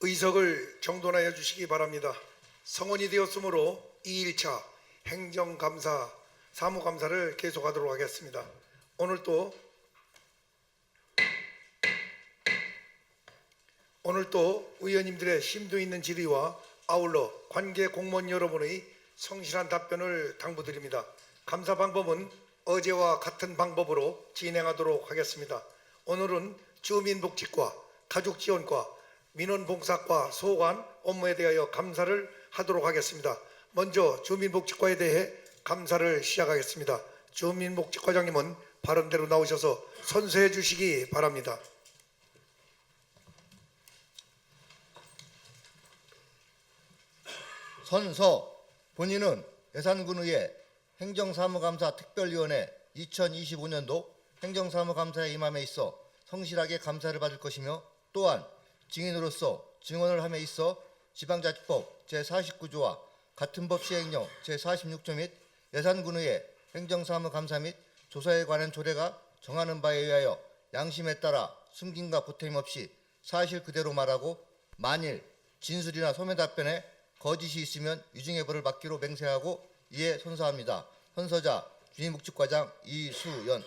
의석을 정돈하여 주시기 바랍니다. 성원이 되었으므로 2일차 행정감사, 사무감사를 계속하도록 하겠습니다. 오늘도 의원님들의 심도 있는 질의와 아울러 관계 공무원 여러분의 성실한 답변을 당부드립니다. 감사 방법은 어제와 같은 방법으로 진행하도록 하겠습니다. 오늘은 주민복지과, 가족지원과, 민원봉사과 소관 업무에 대하여 감사를 하도록 하겠습니다. 먼저 주민복지과에 대해 감사를 시작하겠습니다. 주민복지과장님은 발언대로 나오셔서 선서해 주시기 바랍니다. 선서. 본인은 예산군의회 행정사무감사 특별위원회 2025년도 행정사무감사에 임함에 있어 성실하게 감사를 받을 것이며, 또한 증인으로서 증언을 함에 있어 지방자치법 제49조와 같은 법 시행령 제46조 및 예산군의회 행정사무감사 및 조사에 관한 조례가 정하는 바에 의하여 양심에 따라 숨김과 보탬 없이 사실 그대로 말하고, 만일 진술이나 소매 답변에 거짓이 있으면 유증의 벌을 받기로 맹세하고 이에 선서합니다. 선서자 주민복지과장 이수연.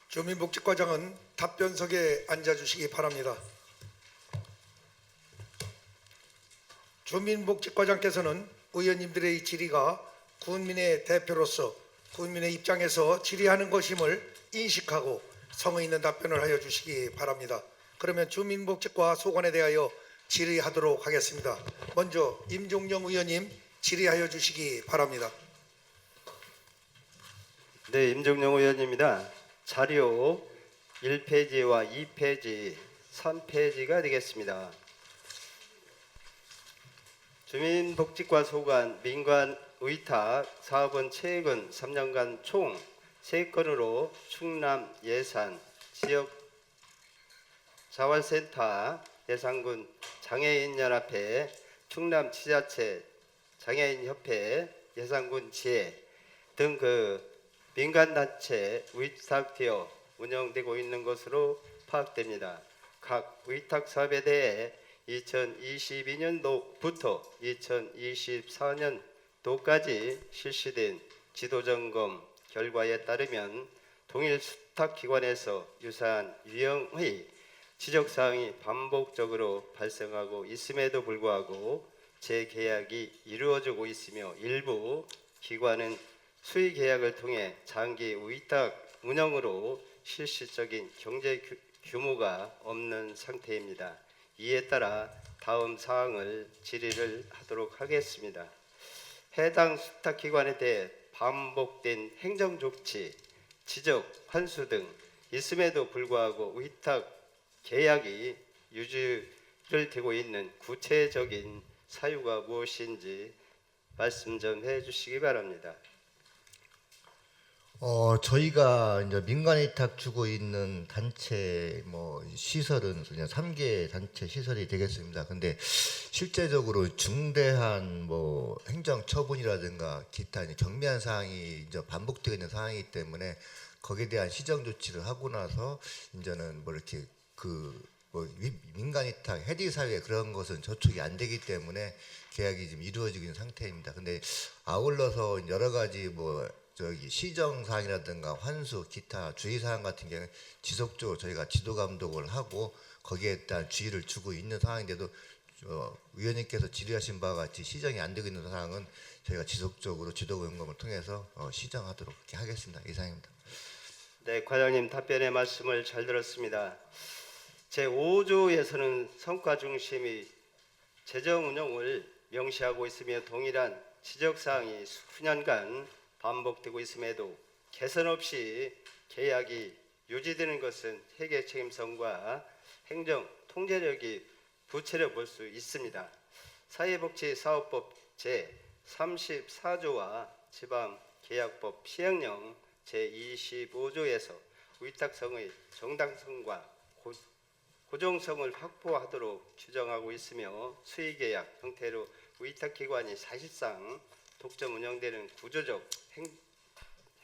주민복지과장은 답변석에 앉아주시기 바랍니다. 주민복지과장께서는 의원님들의 질의가 국민의 대표로서 국민의 입장에서 질의하는 것임을 인식하고 성의 있는 답변을 하여 주시기 바랍니다. 그러면 주민복지과 소관에 대하여 질의하도록 하겠습니다. 먼저 임종영 의원님 질의하여 주시기 바랍니다. 네, 임종영 의원입니다. 자료 1페이지와 2페이지, 3페이지가 되겠습니다. 주민복지과 소관 민관 의탁 사업은 최근 3년간 총 3건으로 충남 예산 지역 자활센터, 예산군 장애인연합회, 충남 지자체 장애인협회, 예산군 지회 등 민간단체 의탁되어 운영되고 있는 것으로 파악됩니다. 각 의탁 사업에 대해 2022년도부터 2024년도까지 실시된 지도점검 결과에 따르면 동일 수탁기관에서 유사한 유형의 지적사항이 반복적으로 발생하고 있음에도 불구하고 재계약이 이루어지고 있으며, 일부 기관은 수의계약을 통해 장기 의탁 운영으로 실질적인 경제 규모가 없는 상태입니다. 이에 따라 다음 사항을 질의를 하도록 하겠습니다. 해당 수탁기관에 대해 반복된 행정조치, 지적, 환수 등 있음에도 불구하고 의탁 계약이 유지를 되고 있는 구체적인 사유가 무엇인지 말씀 좀 해주시기 바랍니다. 저희가 이제 민간위탁 주고 있는 단체 시설은 그냥 3개 단체 시설이 되겠습니다. 근데 실제적으로 중대한 행정 처분이라든가 기타 이제 경미한 사항이 이제 반복되고 있는 상황이기 때문에 거기에 대한 시정 조치를 하고 나서 이제는 이렇게 민간위탁 해지 사유에 그런 것은 저촉이 안 되기 때문에 계약이 지금 이루어지고 있는 상태입니다. 근데 아울러서 여러 가지 시정사항이라든가 환수, 기타 주의사항 같은 경우는 지속적으로 저희가 지도 감독을 하고 거기에 따른 주의를 주고 있는 상황인데도 위원님께서 질의하신 바와 같이 시정이 안 되고 있는 사항은 저희가 지속적으로 지도 점검을 통해서 시정하도록 그렇게 하겠습니다. 이상입니다. 네, 과장님 답변의 말씀을 잘 들었습니다. 제5조에서는 성과 중심의 재정 운영을 명시하고 있으며 동일한 지적사항이 수년간 반복되고 있음에도 개선 없이 계약이 유지되는 것은 회계 책임성과 행정 통제력이 부채려 볼 수 있습니다. 사회복지사업법 제34조와 지방계약법 시행령 제25조에서 위탁성의 정당성과 고정성을 확보하도록 규정하고 있으며 수의계약 형태로 위탁기관이 사실상 독점 운영되는 구조적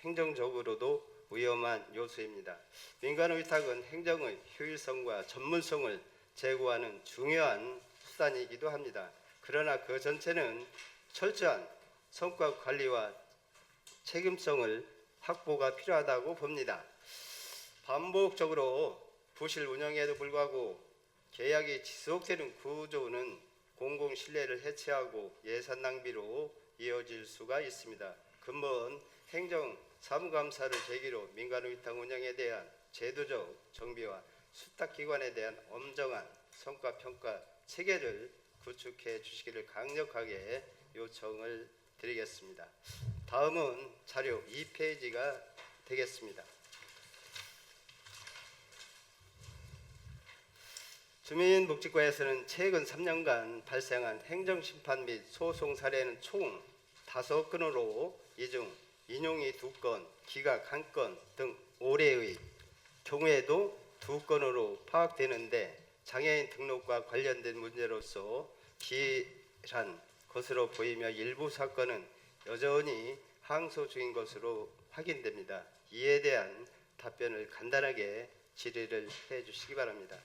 행정적으로도 위험한 요소입니다. 민간 위탁은 행정의 효율성과 전문성을 제고하는 중요한 수단이기도 합니다. 그러나 그 전체는 철저한 성과 관리와 책임성을 확보가 필요하다고 봅니다. 반복적으로 부실 운영에도 불구하고 계약이 지속되는 구조는 공공 신뢰를 해치하고 예산 낭비로 이어질 수가 있습니다. 근본 행정 사무감사를 계기로 민간 위탁 운영에 대한 제도적 정비와 수탁기관에 대한 엄정한 성과평가 체계를 구축해 주시기를 강력하게 요청을 드리겠습니다. 다음은 자료 2페이지가 되겠습니다. 주민복지과에서는 최근 3년간 발생한 행정심판 및 소송 사례는 총 5건으로 이 중 인용이 2건, 기각 1건 등 올해의 경우에도 2건으로 파악되는데 장애인 등록과 관련된 문제로서 기일한 것으로 보이며 일부 사건은 여전히 항소 중인 것으로 확인됩니다. 이에 대한 답변을 간단하게 질의를 해 주시기 바랍니다.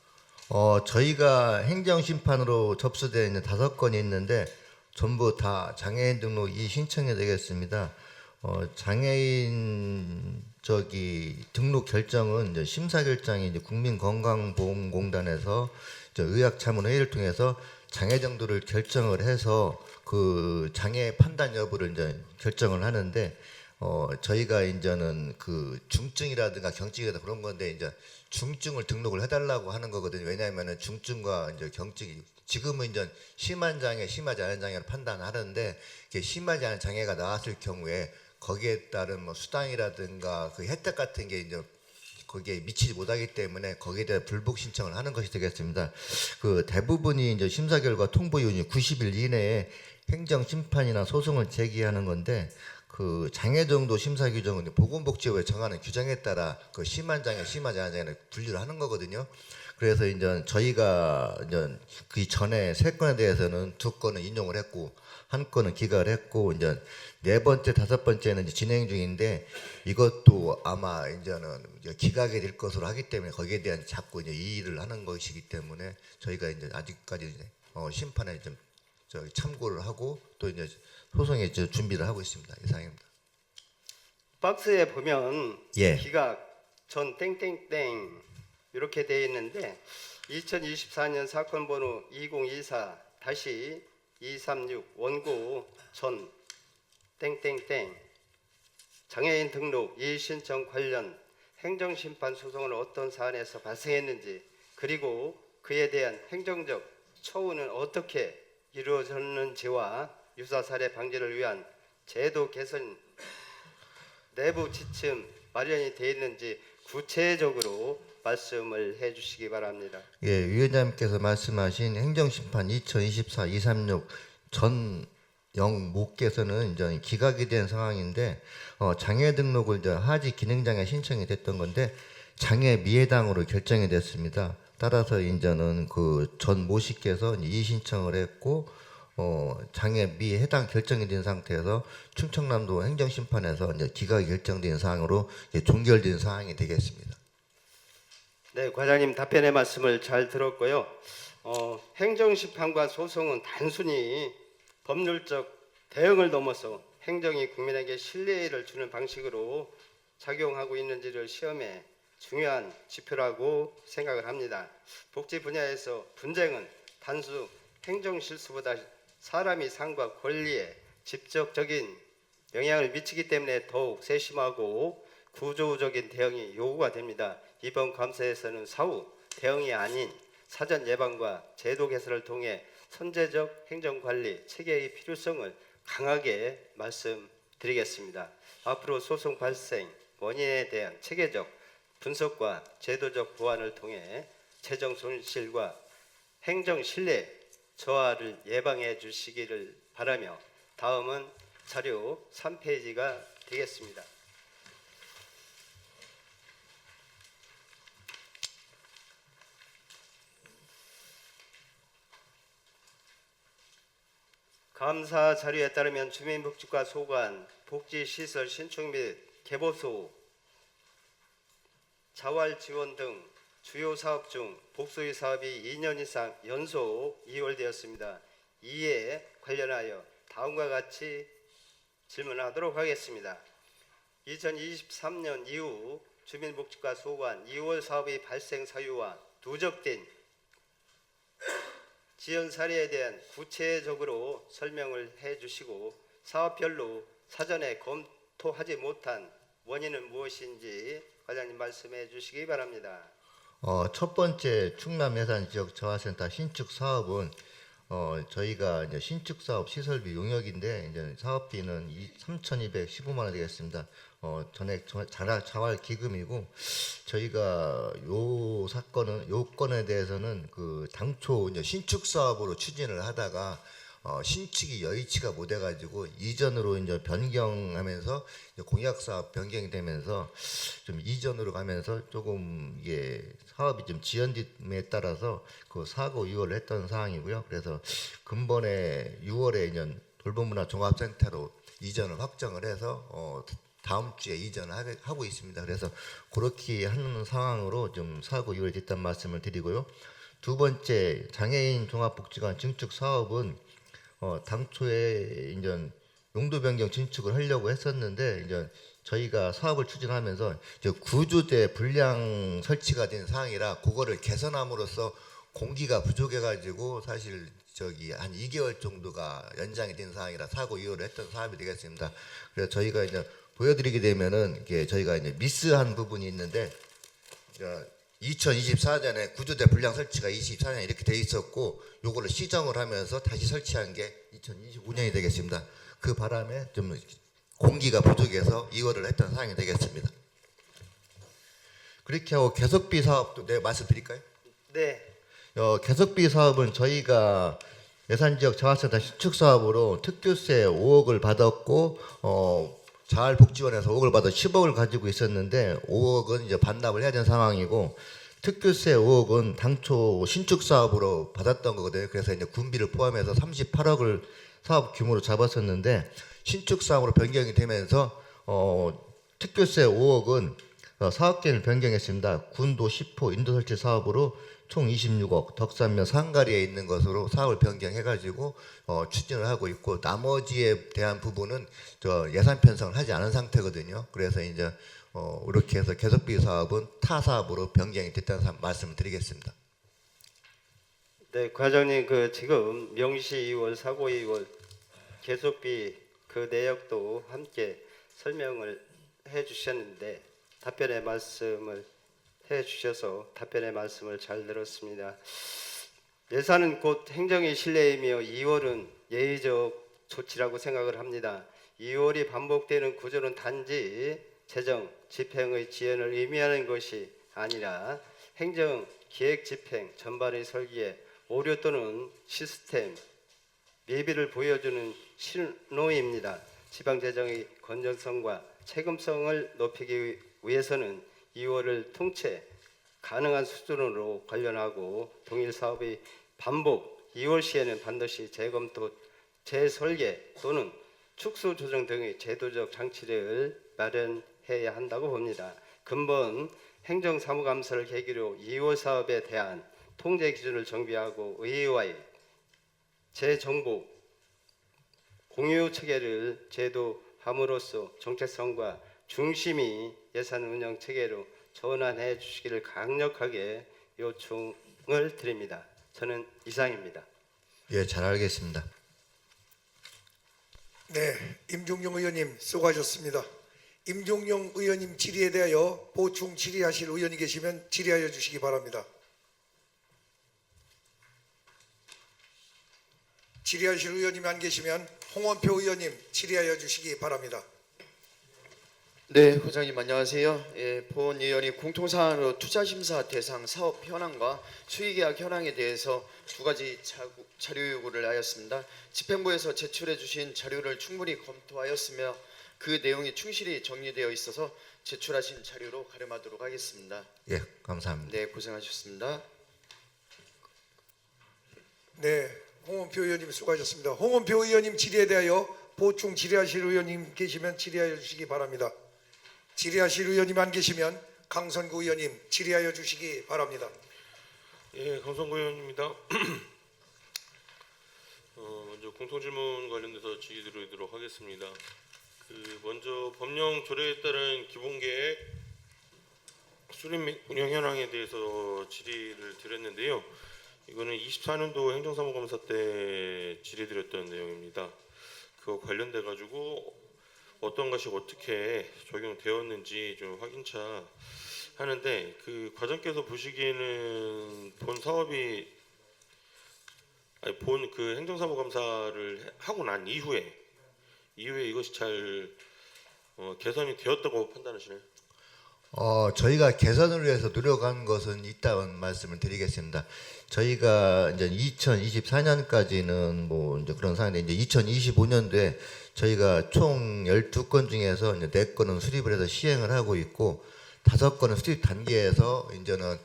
저희가 행정심판으로 접수되어 있는 5건이 있는데 전부 다 장애인 등록 신청이 되겠습니다. 장애인 등록 결정은 이제 심사 결정이 이제 국민건강보험공단에서 의학자문회의를 통해서 장애 정도를 결정을 해서 그 장애 판단 여부를 이제 결정을 하는데 저희가 이제는 그 중증이라든가 경증이라든가 그런 건데 이제 중증을 등록을 해달라고 하는 거거든요. 왜냐하면은 중증과 이제 경증이 지금은 이제 심한 장애, 심하지 않은 장애를 판단하는데 이게 심하지 않은 장애가 나왔을 경우에 거기에 따른 뭐 수당이라든가 그 혜택 같은 게 이제 거기에 미치지 못하기 때문에 거기에 대한 불복 신청을 하는 것이 되겠습니다. 그 대부분이 이제 심사 결과 통보 이후 90일 이내에 행정 심판이나 소송을 제기하는 건데 그 장애 정도 심사 규정은 보건복지부에 정하는 규정에 따라 그 심한 장애, 심하지 않은 장애를 분류를 하는 거거든요. 그래서 이제 저희가 이제 그 전에 3건에 대해서는 2건은 인용을 했고 1건은 기각을 했고 이제 4번째, 5번째는 이제 진행 중인데 이것도 아마 이제는 기각이 될 것으로 하기 때문에 거기에 대한 자꾸 이제 이의를 하는 것이기 때문에 저희가 이제 아직까지 이제 심판에 좀 참고를 하고 또 이제 소송에 이제 준비를 하고 있습니다. 이상입니다. 박스에 보면 예. 기각 전 땡땡땡 이렇게 되어 있는데 2024년 사건 번호 2024-236 원고 전 땡땡땡 장애인 등록 이의 신청 관련 행정심판 소송은 어떤 사안에서 발생했는지 그리고 그에 대한 행정적 처우는 어떻게 이루어졌는지와 유사 사례 방지를 위한 제도 개선 내부 지침 마련이 되어 있는지 구체적으로 말씀을 해주시기 바랍니다. 예, 위원장님께서 말씀하신 행정심판 2024-236 전 영목께서는 이제 기각이 된 상황인데 장애 등록을 이제 하지 기능장애 신청이 됐던 건데 장애 미해당으로 결정이 됐습니다. 따라서 이제는 그 전 모씨께서 이의 신청을 했고 장애 미해당 결정이 된 상태에서 충청남도 행정심판에서 이제 기각이 결정된 사항으로 종결된 사항이 되겠습니다. 네, 과장님 답변의 말씀을 잘 들었고요. 행정심판과 소송은 단순히 법률적 대응을 넘어서 행정이 국민에게 신뢰를 주는 방식으로 작용하고 있는지를 시험에 중요한 지표라고 생각을 합니다. 복지 분야에서 분쟁은 단수 행정 실수보다 사람의 삶과 권리에 직접적인 영향을 미치기 때문에 더욱 세심하고 구조적인 대응이 요구가 됩니다. 이번 감사에서는 사후 대응이 아닌 사전 예방과 제도 개선을 통해 선제적 행정관리 체계의 필요성을 강하게 말씀드리겠습니다. 앞으로 소송 발생 원인에 대한 체계적 분석과 제도적 보완을 통해 재정 손실과 행정 신뢰 저하를 예방해 주시기를 바라며 다음은 자료 3페이지가 되겠습니다. 감사 자료에 따르면 주민복지과 소관, 복지시설 신축 및 개보수, 자활 지원 등 주요 사업 중 복수의 사업이 2년 이상 연속 이월되었습니다. 이에 관련하여 다음과 같이 질문하도록 하겠습니다. 2023년 이후 주민복지과 소관 2월 사업의 발생 사유와 누적된 지연 사례에 대한 구체적으로 설명을 해주시고 사업별로 사전에 검토하지 못한 원인은 무엇인지 과장님 말씀해 주시기 바랍니다. 첫 번째 충남 예산 지역 자활센터 신축 사업은 저희가 이제 신축 사업 시설비 용역인데 이제 사업비는 3,215만 원 되겠습니다. 전액 자활 기금이고 저희가 요 건에 대해서는 그 당초 이제 신축 사업으로 추진을 하다가 신축이 여의치가 못해가지고 이전으로 이제 변경하면서 이제 공약 사업 변경이 되면서 좀 이전으로 가면서 조금 이게 사업이 좀 지연됨에 따라서 그 사고 이후를 했던 사항이고요. 그래서 근본에 6월에 이제 돌봄문화 종합센터로 이전을 확정을 해서 다음 주에 이전을 하고 있습니다. 그래서 그렇게 하는 상황으로 좀 사고 이후에 됐다는 말씀을 드리고요. 두 번째 장애인 종합복지관 증축 사업은 당초에 이제 용도 변경 진축을 하려고 했었는데 이제 저희가 사업을 추진하면서 이제 구조대 불량 설치가 된 상황이라 그거를 개선함으로써 공기가 부족해가지고 사실 한 2개월 정도가 연장이 된 상황이라 사고 이후로 했던 사업이 되겠습니다. 그래서 저희가 이제 보여드리게 되면은 이게 저희가 이제 미스한 부분이 있는데 2024년에 구조대 불량 설치가 24년 이렇게 돼 있었고 요거를 시정을 하면서 다시 설치한 게 2025년이 되겠습니다. 그 바람에 좀 공기가 부족해서 이거를 했던 상황이 되겠습니다. 그렇게 하고 개석비 사업도 내가 말씀드릴까요? 네. 개석비 사업은 저희가 예산지역 자활센터 신축 사업으로 특규세 5억을 받았고 자활복지원에서 5억을 받아 10억을 가지고 있었는데 5억은 이제 반납을 해야 되는 상황이고 특규세 5억은 당초 신축 사업으로 받았던 거거든요. 그래서 이제 군비를 포함해서 38억을 사업 규모로 잡았었는데 신축 사업으로 변경이 되면서 특규세 5억은 사업계획을 변경했습니다. 군도 10호 인도 설치 사업으로 총 26억, 덕산면 상가리에 있는 것으로 사업을 변경해가지고 추진을 하고 있고 나머지에 대한 부분은 예산 편성을 하지 않은 상태거든요. 그래서 이제 이렇게 해서 개석비 사업은 타 사업으로 변경이 됐다는 말씀을 드리겠습니다. 네, 과장님 그 지금 명시 2월, 사고 2월 계속비 그 내역도 함께 설명을 해주셨는데 답변의 말씀을 해주셔서 답변의 말씀을 잘 들었습니다. 예산은 곧 행정의 신뢰이며 2월은 예의적 조치라고 생각을 합니다. 2월이 반복되는 구조는 단지 재정 집행의 지연을 의미하는 것이 아니라 행정 기획 집행 전반의 설계에 오류 또는 시스템 미비를 보여주는 신호입니다. 지방 재정의 건전성과 책임성을 높이기 위해서는 2월을 통째 가능한 수준으로 관련하고 동일 사업의 반복 2월 시에는 반드시 재검토, 재설계 또는 축소 조정 등의 제도적 장치를 마련해야 한다고 봅니다. 근본 행정사무감사를 계기로 2월 사업에 대한 통제 기준을 정비하고 의회와의 재정보 공유 체계를 제도함으로써 정체성과 중심이 예산 운영 체계로 전환해 주시기를 강력하게 요청을 드립니다. 저는 이상입니다. 예, 잘 알겠습니다. 네, 임종용 의원님 수고하셨습니다. 임종용 의원님 질의에 대하여 보충 질의하실 의원이 계시면 질의하여 주시기 바랍니다. 질의하실 의원님이 안 계시면 홍원표 의원님 질의하여 주시기 바랍니다. 네, 부장님 안녕하세요. 예, 본 의원이 공통사안으로 투자심사 대상 사업 현황과 수의계약 현황에 대해서 두 가지 자료 요구를 하였습니다. 집행부에서 제출해 주신 자료를 충분히 검토하였으며 그 내용이 충실히 정리되어 있어서 제출하신 자료로 가름하도록 하겠습니다. 예, 감사합니다. 네, 고생하셨습니다. 네, 홍원표 의원님 수고하셨습니다. 홍원표 의원님 질의에 대하여 보충 질의하실 의원님 계시면 질의하여 주시기 바랍니다. 질의하실 의원님 안 계시면 강선구 의원님 질의하여 주시기 바랍니다. 예, 강성구 의원입니다. 먼저 공통질문 관련돼서 질의 드리도록 하겠습니다. 먼저 법령 조례에 따른 기본계획 수립 및 운영 현황에 대해서 질의를 드렸는데요. 이거는 24년도 행정사무감사 때 질의드렸던 내용입니다. 그거 관련돼 가지고 어떤 것이 어떻게 적용되었는지 좀 확인차 하는데 그 과장께서 보시기에는 본 사업이 본 그 행정사무감사를 하고 난 이후에 이것이 잘 개선이 되었다고 판단하시나요? 저희가 개선을 위해서 노력한 것은 있다는 말씀을 드리겠습니다. 저희가 이제 2024년까지는 뭐 이제 그런 상황인데 이제 2025년도에 저희가 총 12건 중에서 이제 4건은 수립을 해서 시행을 하고 있고 5건은 수립 단계에서 이제는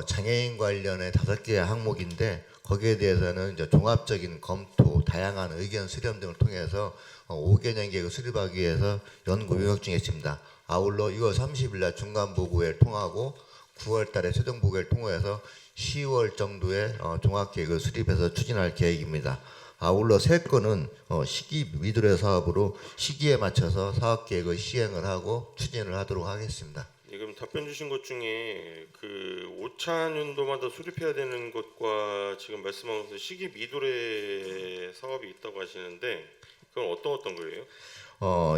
장애인 관련의 5개의 항목인데 거기에 대해서는 이제 종합적인 검토, 다양한 의견 수렴 등을 통해서 5개년 계획을 수립하기 위해서 연구 용역 중에 있습니다. 아울러 6월 30일 날 중간 보고회를 통하고 9월 달에 최종 보고회를 통해서 10월 정도에 종합 계획을 수립해서 추진할 계획입니다. 아울러 3건은 시기 미드레 사업으로 시기에 맞춰서 사업 계획을 시행을 하고 추진을 하도록 하겠습니다. 지금 답변 주신 것 중에 그 5차년도마다 수립해야 되는 것과 지금 말씀하신 시기 미도래 사업이 있다고 하시는데 그건 어떤 거예요?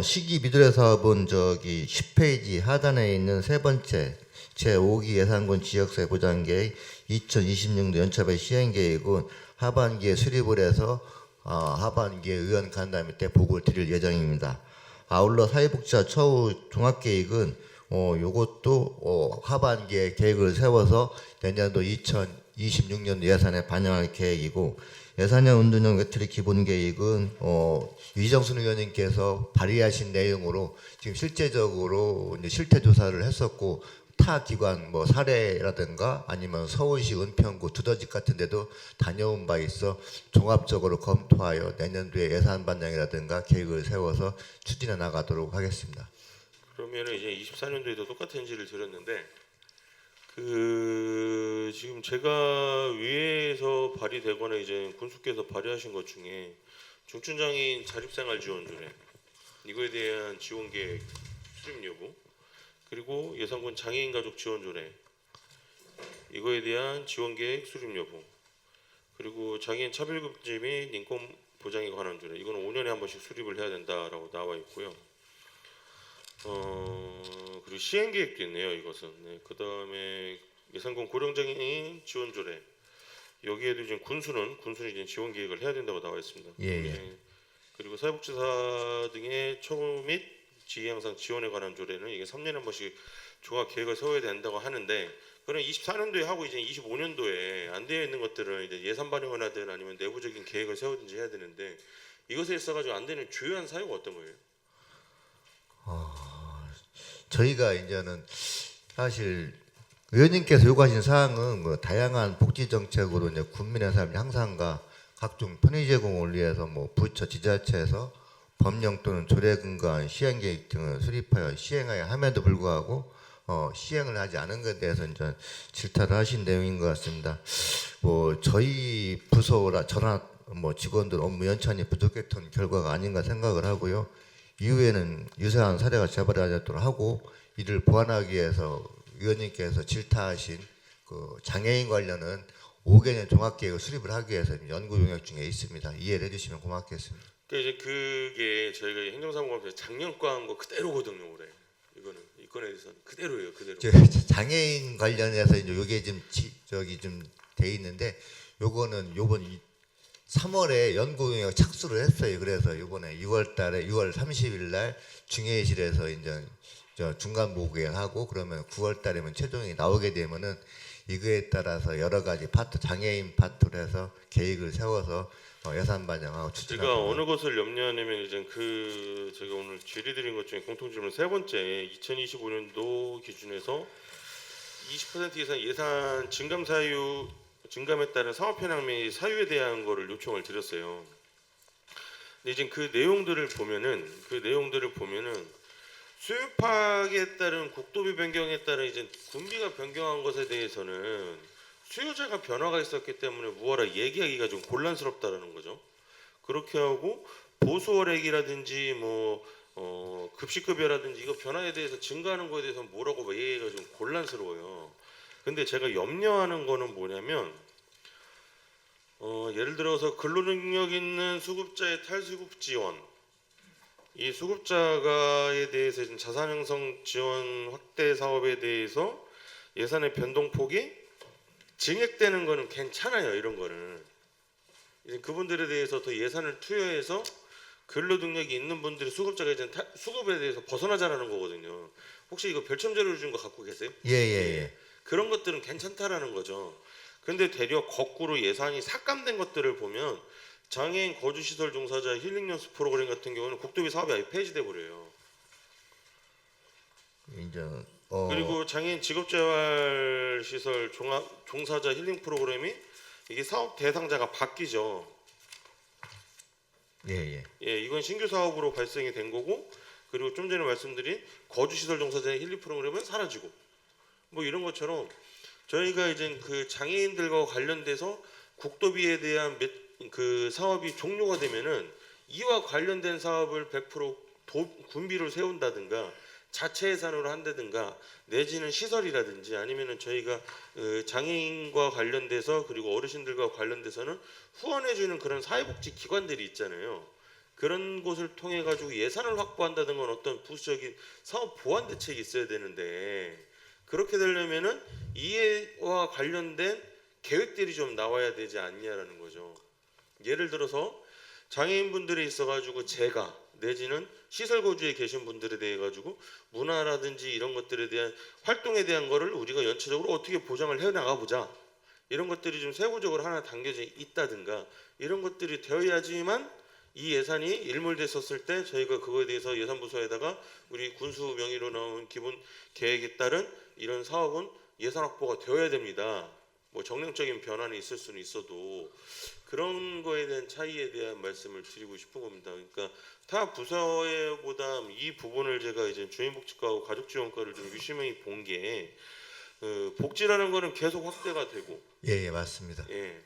시기 미드레 사업은 저기 10페이지 하단에 있는 세 번째 제5기 예산군 지역세 보장계획 2026년 연차별 시행계획은 하반기에 수립을 해서 하반기에 의원 간담회 때 보고를 드릴 예정입니다. 아울러 사회복지사 처우 종합계획은 요것도 하반기에 계획을 세워서 내년도 2026년 예산에 반영할 계획이고 예산형 운동형 외트리 기본계획은 위정순 의원님께서 발의하신 내용으로 지금 실제적으로 이제 실태 조사를 했었고 타 기관 뭐 사례라든가 아니면 서울시 은평구 두더지 같은 데도 다녀온 바 있어 종합적으로 검토하여 내년도에 예산 반영이라든가 계획을 세워서 추진해 나가도록 하겠습니다. 그러면은 이제 24년도에도 똑같은 질의를 드렸는데 지금 제가 위에서 발의되거나 이제 군수께서 발의하신 것 중에 중증장애인 자립생활 지원 조례 이거에 대한 지원 계획 수립 여부 그리고 예산군 장애인 가족 지원 조례 이거에 대한 지원 계획 수립 여부 그리고 장애인 차별금지 및 인권 보장에 관한 조례 이거는 5년에 한 번씩 수립을 해야 된다라고 나와 있고요. 그리고 시행 계획도 있네요. 이것은. 네, 그다음에 예산군 고령장애인 지원 조례 여기에도 이제 군수는 이제 지원 계획을 해야 된다고 나와 있습니다. 예. 네, 그리고 사회복지사 등의 처우 및 지위 향상 지원에 관한 조례는 이게 3년에 한 번씩 종합 계획을 세워야 된다고 하는데 그럼 24년도에 하고 이제 25년도에 안 되어 있는 것들은 이제 예산 반영을 하든 아니면 내부적인 계획을 세우든지 해야 되는데 이것에 있어가지고 안 되는 주요한 사유가 어떤 거예요? 저희가 이제는 사실 의원님께서 요구하신 사항은 뭐 다양한 복지 정책으로 이제 국민의 삶 향상과 각종 편의 제공을 위해서 뭐 부처 지자체에서 법령 또는 조례 근거한 시행 계획 등을 수립하여 시행해야 함에도 불구하고 시행을 하지 않은 것에 대해서 이제 질타를 하신 내용인 것 같습니다. 뭐 저희 부서라 저나 뭐 직원들 업무 연차이 부족했던 결과가 아닌가 생각을 하고요. 이후에는 유사한 사례가 재발하지 않도록 하고 이를 보완하기 위해서 위원님께서 질타하신 그 장애인 관련은 5개년 종합계획을 수립을 하기 위해서 연구 용역 중에 있습니다. 이해를 해주시면 고맙겠습니다. 그러니까 이제 그게 저희가 행정사무감사에서 작년 거 한 거 그대로거든요, 올해. 이 건에 대해서는 그대로예요, 그대로. 장애인 관련해서 이제 요게 좀 저기 좀 돼 있는데 요거는 요번 3월에 연구용역 착수를 했어요. 그래서 이번에 6월 30일 날 중회실에서 이제 중간 보고하고 그러면 9월 달이면 최종이 나오게 되면은 이거에 따라서 여러 가지 파트 장애인 파트로 해서 계획을 세워서 예산 반영하고 추진하고. 제가 어느 것을 염려하냐면 이제 제가 오늘 질의드린 것 중에 공통질문 세 번째 2025년도 기준에서 20% 이상 예산 증감 사유 증감에 따른 사업 현황 및 사유에 대한 거를 요청을 드렸어요. 근데 이제 그 내용들을 보면은 수요 파악에 따른 국도비 변경에 따른 이제 군비가 변경한 것에 대해서는 수요자가 변화가 있었기 때문에 무엇라 얘기하기가 좀 곤란스럽다라는 거죠. 그렇게 하고 보수월액이라든지 급식급여라든지 이거 변화에 대해서 증가하는 거에 대해서 뭐라고 얘기가 좀 곤란스러워요. 근데 제가 염려하는 거는 뭐냐면 예를 들어서 근로능력 있는 수급자의 탈수급 지원, 이 수급자가에 대해서 지금 자산 형성 지원 확대 사업에 대해서 예산의 변동폭이 증액되는 거는 괜찮아요. 이런 거는 이제 그분들에 대해서 더 예산을 투여해서 근로 능력이 있는 분들이 수급자가 이제 수급에 대해서 벗어나자라는 거거든요. 혹시 이거 별첨자료 준 거 갖고 계세요? 예. 그런 것들은 괜찮다라는 거죠. 근데 되려 거꾸로 예산이 삭감된 것들을 보면 장애인 거주시설 종사자 힐링 연수 프로그램 같은 경우는 국도비 사업이 아예 폐지돼 버려요. 이제 그리고 장애인 직업재활 시설 종사자 힐링 프로그램이 이게 사업 대상자가 바뀌죠. 예. 예, 이건 신규 사업으로 발생이 된 거고, 그리고 좀 전에 말씀드린 거주시설 종사자의 힐링 프로그램은 사라지고, 뭐 이런 것처럼 저희가 이제 그 장애인들과 관련돼서 국도비에 대한 그 사업이 종료가 되면은 이와 관련된 사업을 100% 군비로 세운다든가 자체 예산으로 한다든가 내지는 시설이라든지 아니면은 저희가 장애인과 관련돼서 그리고 어르신들과 관련돼서는 후원해주는 그런 사회복지 기관들이 있잖아요. 그런 곳을 통해 가지고 예산을 확보한다든가 어떤 부수적인 사업 보완 대책이 있어야 되는데 그렇게 되려면은 이해와 관련된 계획들이 좀 나와야 되지 않냐라는 거죠. 예를 들어서 장애인분들이 있어가지고 제가 내지는 시설 거주에 계신 분들에 대해 가지고 문화라든지 이런 것들에 대한 활동에 대한 거를 우리가 연체적으로 어떻게 보장을 해 나가 보자. 이런 것들이 좀 세부적으로 하나 담겨져 있다든가 이런 것들이 되어야지만 이 예산이 일몰됐었을 때 저희가 그거에 대해서 예산부서에다가 우리 군수 명의로 나온 기본 계획에 따른 이런 사업은 예산 확보가 되어야 됩니다. 뭐 정량적인 변화는 있을 수는 있어도 그런 거에 대한 차이에 대한 말씀을 드리고 싶은 겁니다. 그러니까 타 부서보다 이 부분을 제가 이제 주민복지과하고 가족지원과를 좀 유심히 본 게 복지라는 거는 계속 확대가 되고 예, 맞습니다. 예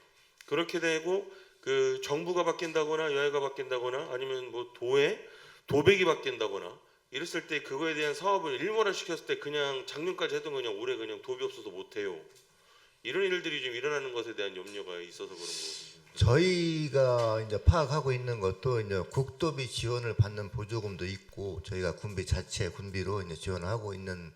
그렇게 되고 그 정부가 바뀐다거나 여야가 바뀐다거나 아니면 뭐 도백이 바뀐다거나 이랬을 때 그거에 대한 사업을 일몰화 시켰을 때 그냥 작년까지 했던 거 그냥 올해 그냥 도비 없어서 못 해요. 이런 일들이 좀 일어나는 것에 대한 염려가 있어서 그런 거거든요. 저희가 이제 파악하고 있는 것도 이제 국도비 지원을 받는 보조금도 있고 저희가 군비 자체 군비로 이제 지원을 하고 있는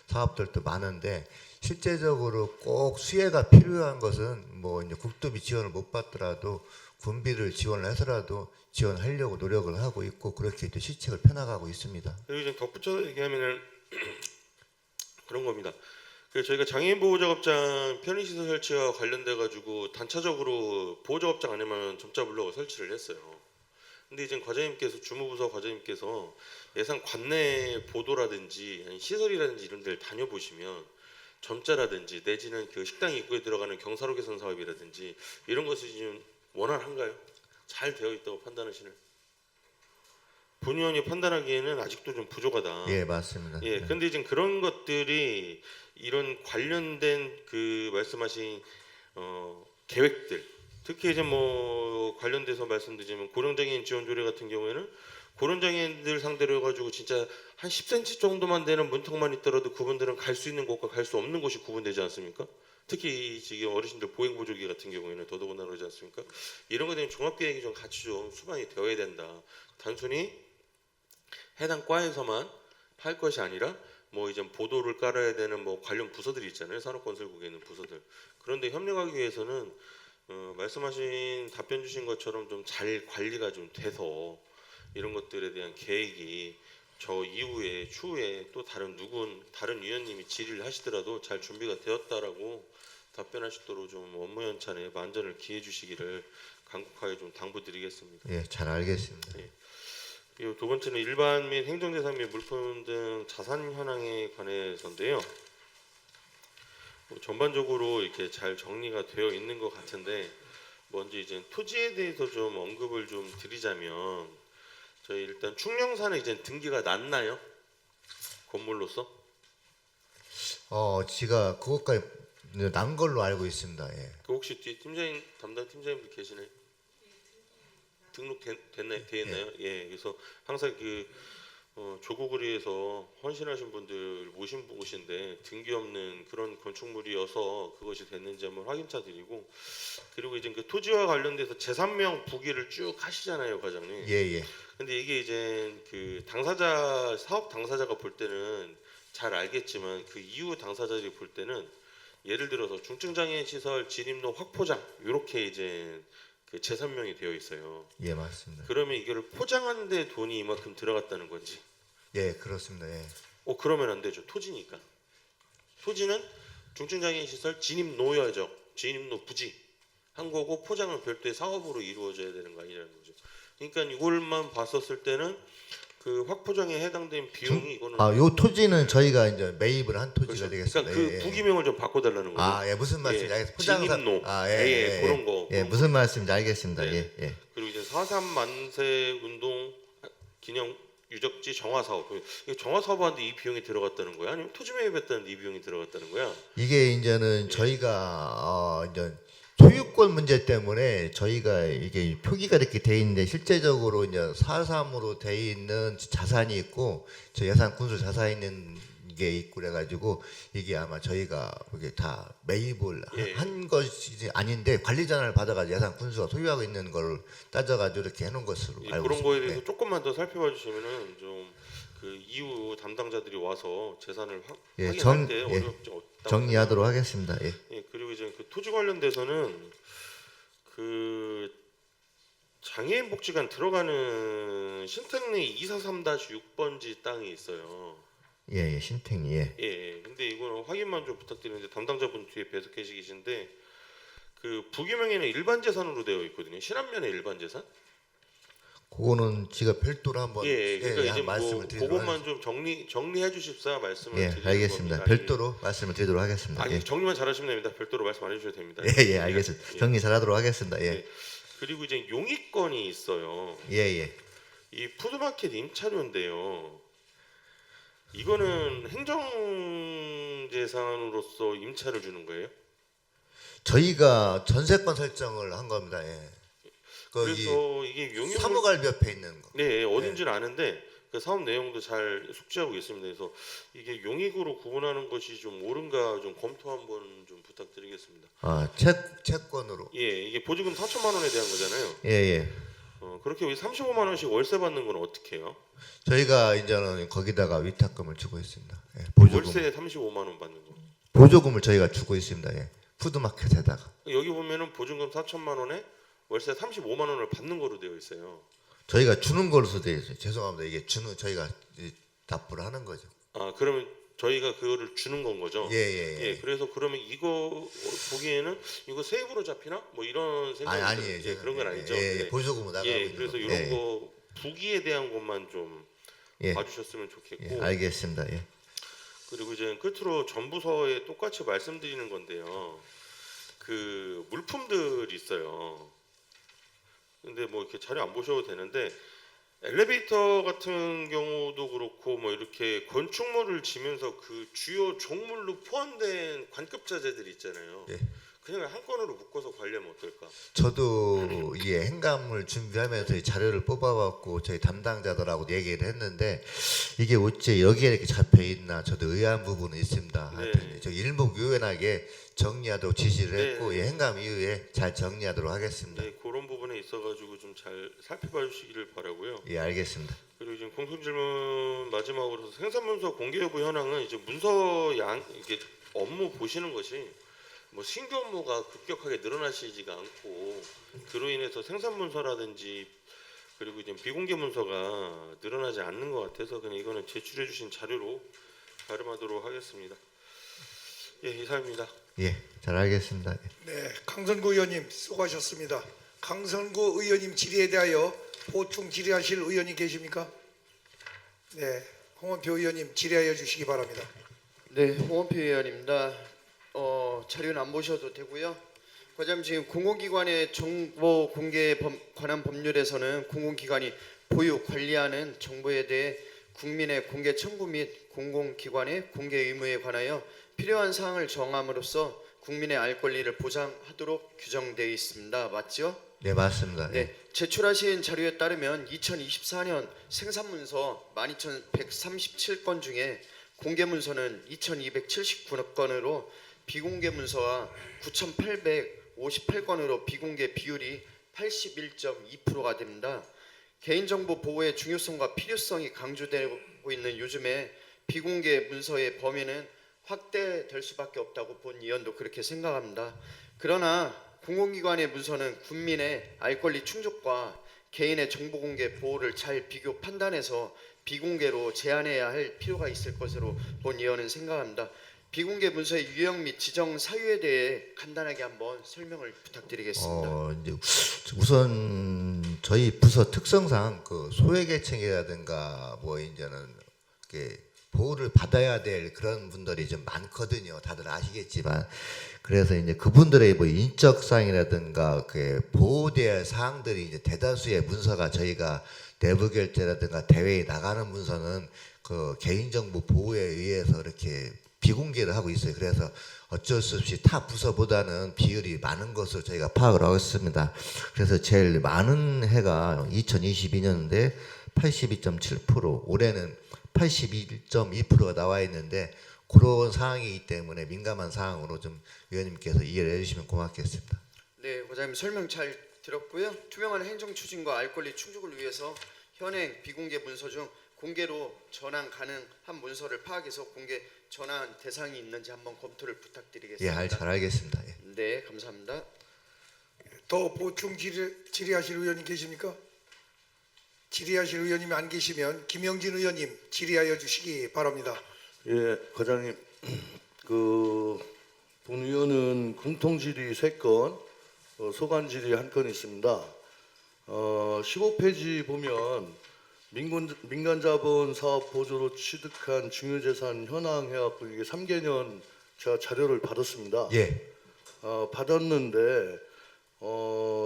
사업들도 많은데 실제적으로 꼭 수혜가 필요한 것은 뭐 이제 국도비 지원을 못 받더라도 군비를 지원을 해서라도 지원하려고 노력을 하고 있고 그렇게 또 시책을 펴나가고 있습니다. 그리고 이제 덧붙여서 얘기하면은 그런 겁니다. 그래서 저희가 장애인 보호작업장 편의시설 설치와 관련돼 가지고 단차적으로 보호작업장 안에만 점자 블록을 설치를 했어요. 근데 이제 과장님께서 주무부서 과장님께서 예산 관내 보도라든지 아니 시설이라든지 이런 데를 다녀보시면 점자라든지 내지는 그 식당 입구에 들어가는 경사로 개선 사업이라든지 이런 것이 좀 원활한가요? 잘 되어 있다고 판단하시는? 본의원이 판단하기에는 아직도 좀 부족하다. 예, 맞습니다. 예, 네. 근데 이제 그런 것들이 이런 관련된 그 말씀하신 계획들, 특히 이제 뭐 관련돼서 말씀드리면 고령장애인 지원 조례 같은 경우에는 고령장애인들 상대로 해가지고 진짜 한 10cm 정도만 되는 문턱만 있더라도 그분들은 갈 수 있는 곳과 갈 수 없는 곳이 구분되지 않습니까? 특히 지금 어르신들 보행보조기 같은 경우에는 더더군다나 그러지 않습니까? 이런 것에 대한 종합계획이 좀 같이 좀 수반이 되어야 된다. 단순히 해당 과에서만 할 것이 아니라 뭐 이제 보도를 깔아야 되는 뭐 관련 부서들이 있잖아요. 산업건설국에 있는 부서들. 그런데 협력하기 위해서는 말씀하신 답변 주신 것처럼 좀 잘 관리가 좀 돼서 이런 것들에 대한 계획이 저 이후에 추후에 또 다른 위원님이 질의를 하시더라도 잘 준비가 되었다라고 답변하시도록 좀 업무 연찬에 만전을 기해 주시기를 간곡하게 좀 당부드리겠습니다. 예, 잘 알겠습니다. 예. 그리고 두 번째는 일반 및 행정대상 및 물품 등 자산 현황에 관해서인데요. 전반적으로 이렇게 잘 정리가 되어 있는 것 같은데 먼저 이제 토지에 대해서 좀 언급을 좀 드리자면 저희 일단 충령사는 이제 등기가 났나요? 건물로서? 제가 그것까지 난 걸로 알고 있습니다. 예. 그 혹시 뒤에 팀장님 담당 팀장님들 계시나요? 됐나요? 돼 있나요? 예. 그래서 항상 그 조국을 위해서 헌신하신 분들 모신 곳인데 등기 없는 그런 건축물이어서 그것이 됐는지 한번 확인차 드리고 그리고 이제 그 토지와 관련돼서 제3명 부기를 쭉 하시잖아요, 과장님. 예. 근데 이게 이제 그 당사자 사업 당사자가 볼 때는 잘 알겠지만 그 이후 당사자들이 볼 때는 예를 들어서 중증장애인 시설 진입로 확포장 이렇게 이제 그 제3명이 되어 있어요. 예, 맞습니다. 그러면 이거를 포장하는데 돈이 이만큼 들어갔다는 건지. 예, 그렇습니다. 예. 그러면 안 되죠. 토지니까. 토지는 중증장애인 시설 진입로여죠. 진입로 부지 한 거고 포장은 별도의 사업으로 이루어져야 되는 거 아니라는 거죠. 그러니까 이걸만 봤었을 때는 그 확포장에 해당된 비용이 이거는 요 토지는 저희가 이제 매입을 한 토지가 그렇죠. 되겠습니다. 그러니까 그 부기명을 좀 바꿔달라는 거죠. 예, 무슨 말씀인지 예, 알겠습니다. 진입로. 그런 거. 예, 무슨 말씀인지 알겠습니다. 네. 예. 그리고 이제 4.3 만세 운동 기념 유적지 정화 사업. 정화 사업하는데 이 비용이 들어갔다는 거야? 아니면 토지 매입했다는데 이 비용이 들어갔다는 거야? 이게 이제는 저희가 이제 소유권 문제 때문에 저희가 이게 표기가 이렇게 돼 있는데 실제적으로 이제 4.3으로 돼 있는 자산이 있고 저 예산 군수 자산이 있는 게 있고 그래가지고 이게 아마 저희가 이게 다 매입을 예. 한 것이 아닌데 관리전환을 받아가지고 예산 군수가 소유하고 있는 걸 따져가지고 이렇게 해놓은 것으로 알고 그런 거에 있습니다. 대해서 조금만 더 살펴봐 주시면은 좀 그 이후 담당자들이 와서 재산을 예, 확인할 때 어렵지 없다고 정리하도록 하겠습니다. 예. 예, 그리고 이제 그 토지 관련돼서는 그 장애인 복지관 들어가는 신택리 243-6번지 땅이 있어요. 예, 신택리 예. 예. 근데 이거는 확인만 좀 부탁드리는데 담당자분 뒤에 배석해 계시긴데 그 부기명에는 일반 재산으로 되어 있거든요. 실안면에 일반 재산? 그거는 제가 별도로 한번 그러니까 이제 한 말씀을 뭐 드리도록 그것만 하겠습니다. 좀 정리해 주십사 말씀을 예, 드리는 알겠습니다. 겁니다. 별도로 말씀을 드리도록 하겠습니다. 아니 예. 정리만 잘하시면 됩니다. 별도로 말씀 안 해주셔도 됩니다. 예, 알겠습니다. 예. 정리 잘하도록 하겠습니다. 예. 예. 그리고 이제 용익권이 있어요. 예. 이 푸드마켓 임차료인데요. 이거는 행정재산으로서 임차를 주는 거예요? 저희가 전세권 설정을 한 겁니다. 예. 거기 그래서 이게 용익 사무관 옆에 있는 거. 네, 어딘지는 아는데 그 사업 내용도 잘 숙지하고 있습니다. 그래서 이게 용익으로 구분하는 것이 좀 옳은가 좀 검토 한번 좀 부탁드리겠습니다. 채권으로. 예, 이게 보증금 4천만 원에 대한 거잖아요. 예. 그렇게 35만 원씩 월세 받는 건 어떻게 해요? 저희가 이제는 거기다가 위탁금을 주고 있습니다. 예. 보조금. 월세 35만 원 받는 거. 보조금을 저희가 주고 있습니다. 예. 푸드마켓에다가. 여기 보면은 보증금 4천만 원에 월세 35만 원을 받는 거로 되어 있어요. 저희가 주는 걸로 되어 있어요. 죄송합니다. 이게 저희가 납부를 하는 거죠. 그러면 저희가 그거를 주는 건 거죠. 예. 그래서 그러면 이거 보기에는 이거 세입으로 잡히나? 뭐 이런 생각이 아니에요. 드는데 그런 건 아니죠. 예, 네. 보조금으로 나가고 있는 그래서 거. 이런 거 부기에 대한 것만 좀 예. 봐주셨으면 좋겠고. 예, 알겠습니다. 예. 그리고 이제 끝으로 전부서에 똑같이 말씀드리는 건데요. 그 물품들이 있어요. 근데 뭐 이렇게 자료 안 보셔도 되는데 엘리베이터 같은 경우도 그렇고 뭐 이렇게 건축물을 지면서 그 주요 종물로 포함된 관급자재들 있잖아요. 예. 그냥 한 건으로 묶어서 관리하면 어떨까? 저도 이 행감을 준비하면서 이 자료를 뽑아갖고 저희 담당자들하고 얘기를 했는데 이게 어째 여기에 이렇게 잡혀 있나 저도 의아한 부분은 있습니다. 네. 하여튼 저 일목요연하게 정리하도록 지시를 했고 네. 이 행감 이후에 잘 정리하도록 하겠습니다. 네, 그런 부분에 있어가지고 좀 잘 살펴봐 주시기를 바라고요. 예, 알겠습니다. 그리고 지금 공통 질문 마지막으로 생산문서 공개 여부 현황은 이제 문서 이게 업무 보시는 것이 뭐 신규 업무가 급격하게 늘어나시지가 않고 그로 인해서 생산문서라든지 그리고 이제 비공개 문서가 늘어나지 않는 것 같아서 그냥 이거는 제출해 주신 자료로 발음하도록 하겠습니다. 예, 이상입니다. 예, 잘 알겠습니다. 예. 네, 강선구 의원님 수고하셨습니다. 강선구 의원님 질의에 대하여 보충 질의하실 의원이 계십니까? 네, 홍원표 의원님 질의하여 주시기 바랍니다. 네, 홍원표 의원입니다. 자료는 안 보셔도 되고요. 과장님, 지금 공공기관의 정보 공개에 관한 법률에서는 공공기관이 보유 관리하는 정보에 대해 국민의 공개 청구 및 공공기관의 공개 의무에 관하여 필요한 사항을 정함으로써 국민의 알 권리를 보장하도록 규정되어 있습니다. 맞죠? 네, 맞습니다. 네, 제출하신 자료에 따르면 2024년 생산문서 12,137건 중에 공개문서는 2,279건으로 비공개 문서와 9,858건으로 비공개 비율이 81.2%가 됩니다. 개인정보 보호의 중요성과 필요성이 강조되고 있는 요즘에 비공개 문서의 범위는 확대될 수밖에 없다고 본 의원도 그렇게 생각합니다. 그러나 공공기관의 문서는 국민의 알 권리 충족과 개인의 정보 공개 보호를 잘 비교 판단해서 비공개로 제한해야 할 필요가 있을 것으로 본 의원은 생각합니다. 비공개 문서의 유형 및 지정 사유에 대해 간단하게 한번 설명을 부탁드리겠습니다. 이제 우선 저희 부서 특성상 그 소외계층이라든가 뭐 이제는 이렇게 보호를 받아야 될 그런 분들이 좀 많거든요. 다들 아시겠지만 그래서 이제 그분들의 뭐 인적 사항이라든가 그 보호돼야 할 사항들이 이제 대다수의 문서가 저희가 내부 결제라든가 대회에 나가는 문서는 그 개인정보 보호에 의해서 이렇게 비공개를 하고 있어요. 그래서 어쩔 수 없이 타 부서보다는 비율이 많은 것으로 저희가 파악을 하고 있습니다. 그래서 제일 많은 해가 2022년인데 82.7%, 올해는 81.2%가 나와 있는데 그런 상황이기 때문에 민감한 사항으로 좀 위원님께서 이해를 해주시면 고맙겠습니다. 네, 과장님 설명 잘 들었고요. 투명한 행정 추진과 알 권리 충족을 위해서 현행 비공개 문서 중 공개로 전환 가능한 문서를 파악해서 공개 전환 대상이 있는지 한번 검토를 부탁드리겠습니다. 예, 잘 알겠습니다. 예. 네, 감사합니다. 더 보충 질의하실 의원님 계십니까? 질의하실 의원님이 안 계시면 김영진 의원님 질의하여 주시기 바랍니다. 예, 과장님, 본 의원은 공통질의 3건, 소관질의 1건 있습니다. 15페이지 보면 민간자본 사업 보조로 취득한 중요재산 현황 해갖고 이게 3개년 제가 자료를 받았습니다. 예, 받았는데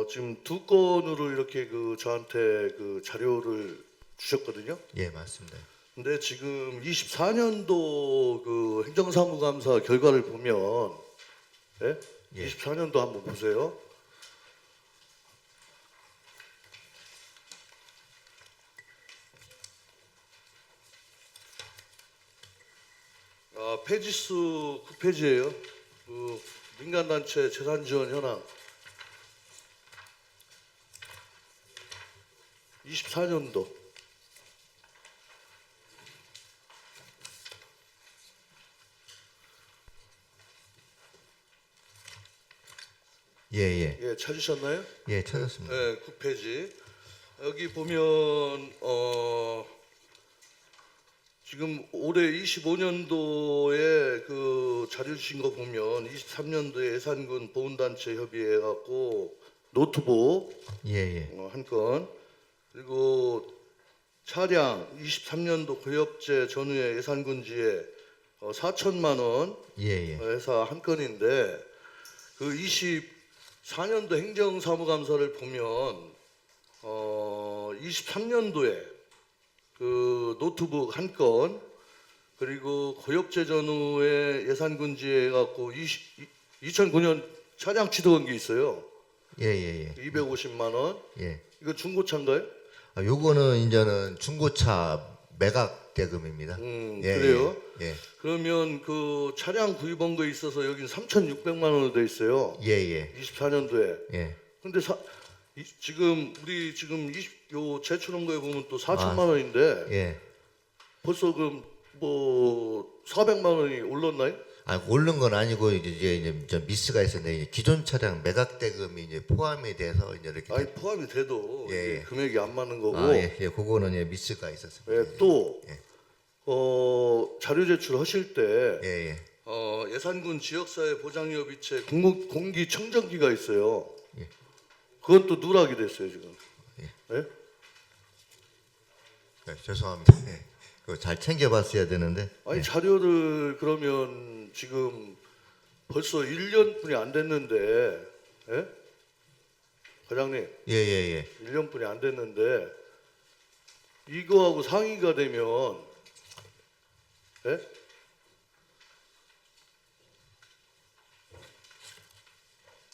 지금 2건으로 이렇게 저한테 그 자료를 주셨거든요. 예, 맞습니다. 근데 지금 24년도 그 행정사무감사 결과를 보면, 예? 예. 24년도 한번 보세요. 페이지 수 9페이지예요. 그 민간단체 재산지원 현황. 24년도. 예, 예, 예, 찾으셨나요? 예, 찾았습니다. 네, 9페이지. 여기 보면 지금 올해 25년도에 그 자료 주신 거 보면 23년도에 예산군 보훈단체 협의해 갖고 노트북 예, 예, 한 건, 그리고 차량 23년도 고엽제 전후에 예산군지에 4천만 원 예, 예, 해서 한 건인데 그 24년도 행정사무감사를 보면 23년도에 그 노트북 한 건, 그리고 고엽제 전후에 예산군지에 갖고 2009년 차량 취득한 게 있어요. 예, 예, 예, 250만 원. 예. 이거 중고차인가요? 요거는 이제는 중고차 매각 대금입니다. 예, 그래요? 예, 예, 그러면 그 차량 구입한 거에 있어서 여긴 3,600만 원으로 돼 있어요. 예, 예, 24년도에. 예. 근데 지금 우리 지금 요 제출한 거에 보면 또 4천만 원인데 예. 벌써 그럼 뭐 400만 원이 올랐나요? 오른 건 아니고 이제 좀 미스가 있었는데 이제 기존 차량 매각 대금이 이제 포함이 돼서 이제 이렇게 아니 포함이 돼도 예, 이게 예. 금액이 안 맞는 거고. 예, 예, 그거는 예, 미스가 있었습니다. 예, 또 예. 자료 제출하실 때 예, 예, 예산군 지역사회 보장협의체 공기청정기가 있어요. 예. 그것도 누락이 됐어요 지금. 예? 네, 죄송합니다. 예. 그거 잘 챙겨봤어야 되는데. 아니 자료를 그러면 지금 벌써 1년뿐이 안 됐는데, 예? 과장님, 예. 1년뿐이 안 됐는데 이거하고 상의가 되면, 예?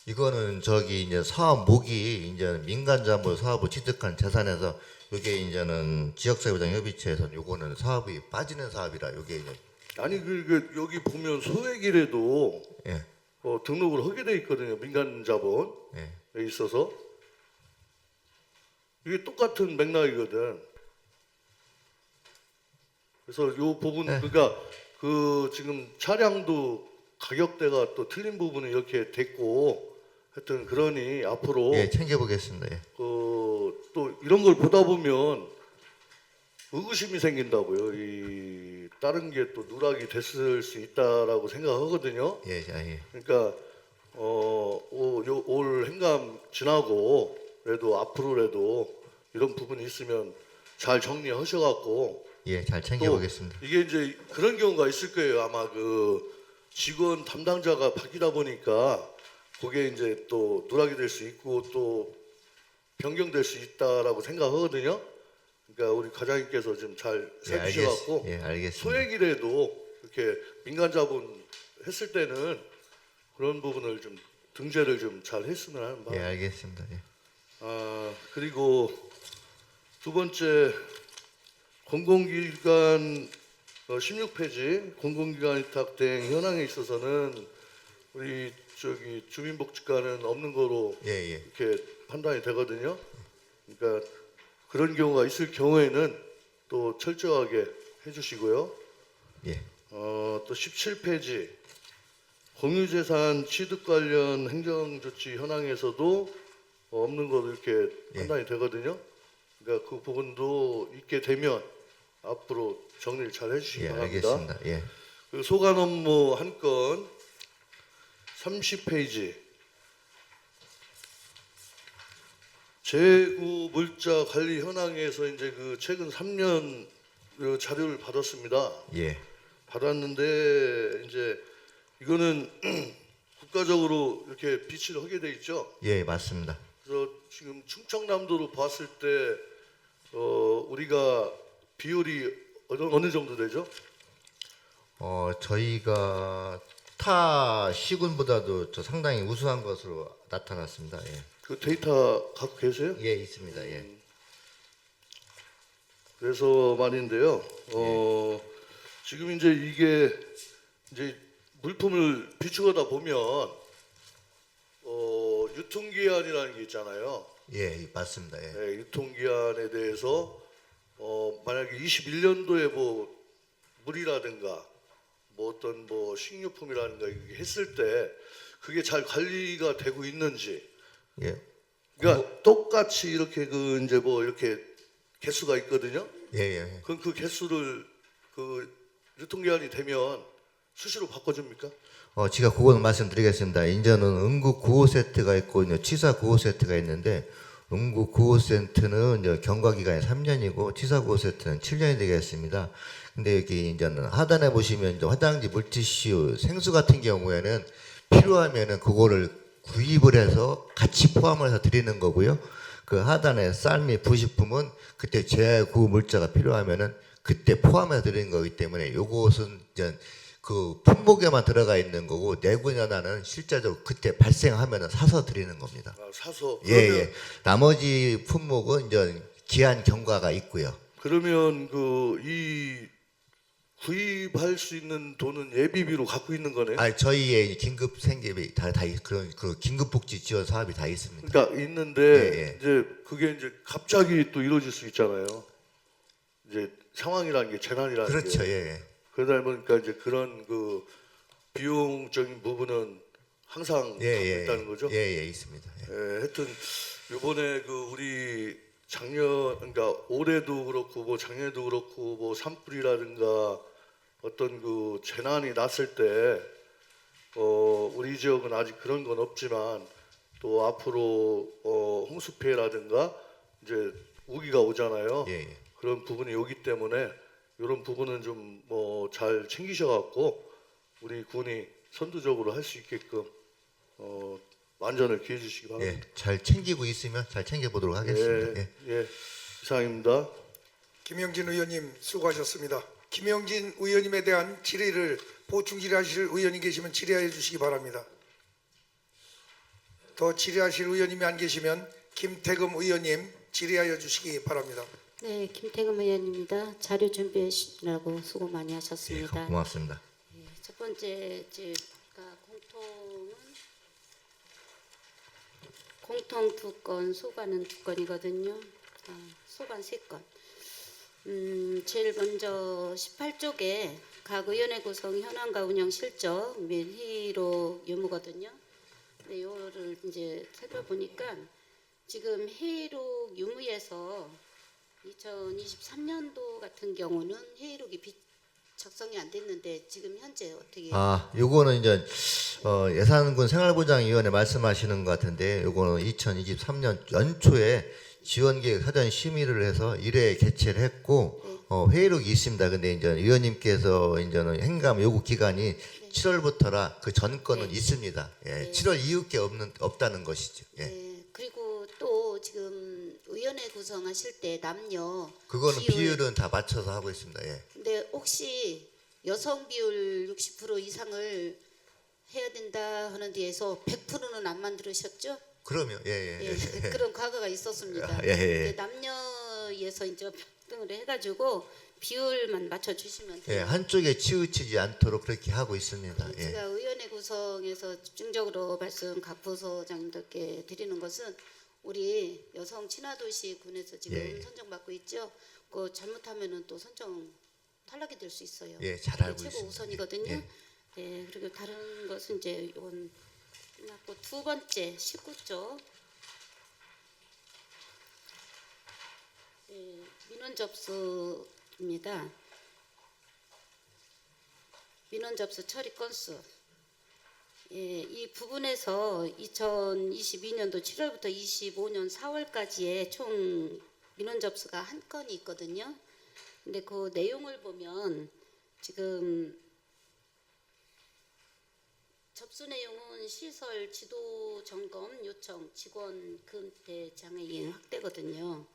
이거는 저기 이제 사업목이 이제 민간자본 사업을 취득한 재산에서 이게 이제는 지역사회보장협의체에서 요거는 사업이 빠지는 사업이라 요게 이제 아니 여기 보면 소액이라도 예. 등록을 하게 돼 있거든요. 민간 자본에 예. 있어서 이게 똑같은 맥락이거든. 그래서 요 부분 그러니까 그 지금 차량도 가격대가 또 틀린 부분이 이렇게 됐고 하여튼 그러니 앞으로 예, 챙겨보겠습니다. 예. 또 이런 걸 보다 보면 의구심이 생긴다고요. 이 다른 게 또 누락이 됐을 수 있다라고 생각하거든요. 예, 예. 그러니까 올 행감 지나고 그래도 앞으로라도 이런 부분이 있으면 잘 정리하셔갖고 예, 잘 챙겨보겠습니다. 이게 이제 그런 경우가 있을 거예요. 아마 그 직원 담당자가 바뀌다 보니까 그게 이제 또 누락이 될 수 있고 또 변경될 수 있다라고 생각하거든요. 그러니까 우리 과장님께서 좀 잘 살피셔갖고 예, 알겠습니다. 소액이라도 이렇게 민간 자본 했을 때는 그런 부분을 좀 등재를 좀 잘 했으면 하는 예, 바람. 알겠습니다. 예. 그리고 두 번째 공공기관 16페이지 공공기관 위탁 대행 현황에 있어서는 우리 저기 주민복지과는 없는 거로 예, 예. 이렇게 판단이 되거든요. 그러니까 그런 경우가 있을 경우에는 또 철저하게 해주시고요. 예. 또 17페이지 공유재산 취득 관련 행정조치 현황에서도 없는 것으로 이렇게 예. 판단이 되거든요. 그러니까 그 부분도 있게 되면 앞으로 정리를 잘 해주시기 예, 바랍니다. 알겠습니다. 예. 그리고 소관 업무 한 건 30페이지 재구 물자 관리 현황에서 이제 그 최근 3년 그 자료를 받았습니다. 예. 받았는데 이제 이거는 국가적으로 이렇게 비치를 하게 돼 있죠. 예, 맞습니다. 그래서 지금 충청남도로 봤을 때 우리가 비율이 어느 정도 되죠? 저희가 타 시군보다도 저 상당히 우수한 것으로 나타났습니다. 예. 그 데이터 갖고 계세요? 예, 있습니다. 예. 그래서 말인데요. 지금 이제 이게 이제 물품을 비축하다 보면 유통기한이라는 게 있잖아요. 예, 맞습니다. 예. 네, 유통기한에 대해서 만약에 21년도에 뭐 물이라든가 뭐 어떤 뭐 식료품이라든가 이렇게 했을 때 그게 잘 관리가 되고 있는지. 예. 그러니까 똑같이 이렇게 그 이제 뭐 이렇게 개수가 있거든요. 예, 예. 그럼 그 개수를 그 유통기한이 되면 수시로 바꿔줍니까? 제가 그거는 말씀드리겠습니다. 이제는 응급 구호 세트가 있고 이제 치사 구호 세트가 있는데 응급 구호 세트는 이제 경과 기간이 3년이고 치사 구호 세트는 7년이 되겠습니다. 근데 여기 이제는 하단에 보시면 이제 화장지 물티슈 생수 같은 경우에는 필요하면은 그거를 구입을 해서 같이 포함을 해서 드리는 거고요. 그 하단에 쌀 및 부식품은 그때 재구 물자가 필요하면은 그때 포함해서 드리는 거기 때문에 요것은 이제 그 품목에만 들어가 있는 거고 내구연화는 실제적으로 그때 발생하면은 사서 드리는 겁니다. 사서. 예, 예. 나머지 품목은 이제 기한 경과가 있고요. 그러면 그 이 구입할 수 있는 돈은 예비비로 갖고 있는 거네요. 아, 저희의 긴급 생계비 다 그런 그 긴급 복지 지원 사업이 다 있습니다. 그러니까 있는데 예. 이제 그게 이제 갑자기 또 이루어질 수 있잖아요. 이제 상황이라는 게 재난이라는 그렇죠, 게. 예, 예. 그러다 보니까 이제 그런 그 비용적인 부분은 항상 갖고 있다는 거죠. 예, 예, 있습니다. 예. 예, 하여튼 이번에 그 우리 작년 그러니까 올해도 그렇고 뭐 작년에도 그렇고 뭐 산불이라든가 어떤 그 재난이 났을 때 우리 지역은 아직 그런 건 없지만 또 앞으로 홍수 피해라든가 이제 우기가 오잖아요. 예, 예. 그런 부분이 오기 때문에 이런 부분은 좀 뭐 잘 챙기셔 갖고 우리 군이 선두적으로 할 수 있게끔 만전을 기해 주시기 바랍니다. 예, 잘 챙기고 있으면 잘 챙겨보도록 하겠습니다. 예. 예, 이상입니다. 김영진 의원님 수고하셨습니다. 김영진 의원님에 대한 질의를 보충 질의하실 의원이 계시면 질의해 주시기 바랍니다. 더 질의하실 의원님이 안 계시면 김태금 의원님 질의하여 주시기 바랍니다. 네, 김태금 의원입니다. 자료 준비하시느라고 수고 많이 예, 하셨습니다. 고맙습니다. 예, 첫 번째 공통 두 건, 소관은 두 건이거든요. 소관 세 건. 제일 먼저 18쪽에 각 의원회 구성 현황과 운영 실적 및 회의록 유무거든요. 근데 요를 이제 살펴보니까 지금 회의록 유무에서 2023년도 같은 경우는 회의록이 작성이 안 됐는데 지금 현재 어떻게? 요거는 이제 예산군 생활보장위원회 말씀하시는 것 같은데, 요거는 2023년 연초에 지원계획 사전 심의를 해서 1회 개최를 했고 회의록이 있습니다. 근데 이제 위원님께서 이제는 행감 요구 기간이 7월부터라 그 전건은 있습니다. 예, 7월 이후께 없다는 것이죠. 예. 네, 그리고 또 지금 의원회 구성하실 때 남녀 그거는 비율은 다 맞춰서 하고 있습니다. 예. 근데 혹시 여성 비율 60% 이상을 해야 된다 하는 데에서 100%는 안 만들으셨죠? 그러면 예. 그런 과거가 있었습니다. 예. 근데 남녀에서 이제 평등을 해가지고 비율만 맞춰주시면 예, 돼요. 한쪽에 치우치지 않도록 그렇게 하고 있습니다. 예. 제가 의원회 구성에서 집중적으로 말씀 각 부서장님들께 드리는 것은 우리 여성 친화도시 군에서 지금 예. 선정받고 있죠. 그 잘못하면은 또 선정 탈락이 될 수 있어요. 예, 잘 알고 최고 있습니다. 우선이거든요. 예. 네, 그리고 다른 것은 이제 이건 끝났고 두 번째 19조 네, 민원 접수입니다. 민원 접수 처리 건수. 예, 이 부분에서 2022년도 7월부터 25년 4월까지의 총 민원 접수가 한 건이 있거든요. 근데 그 내용을 보면 지금 접수 내용은 시설 지도 점검 요청 직원 근태 장애인 확대거든요.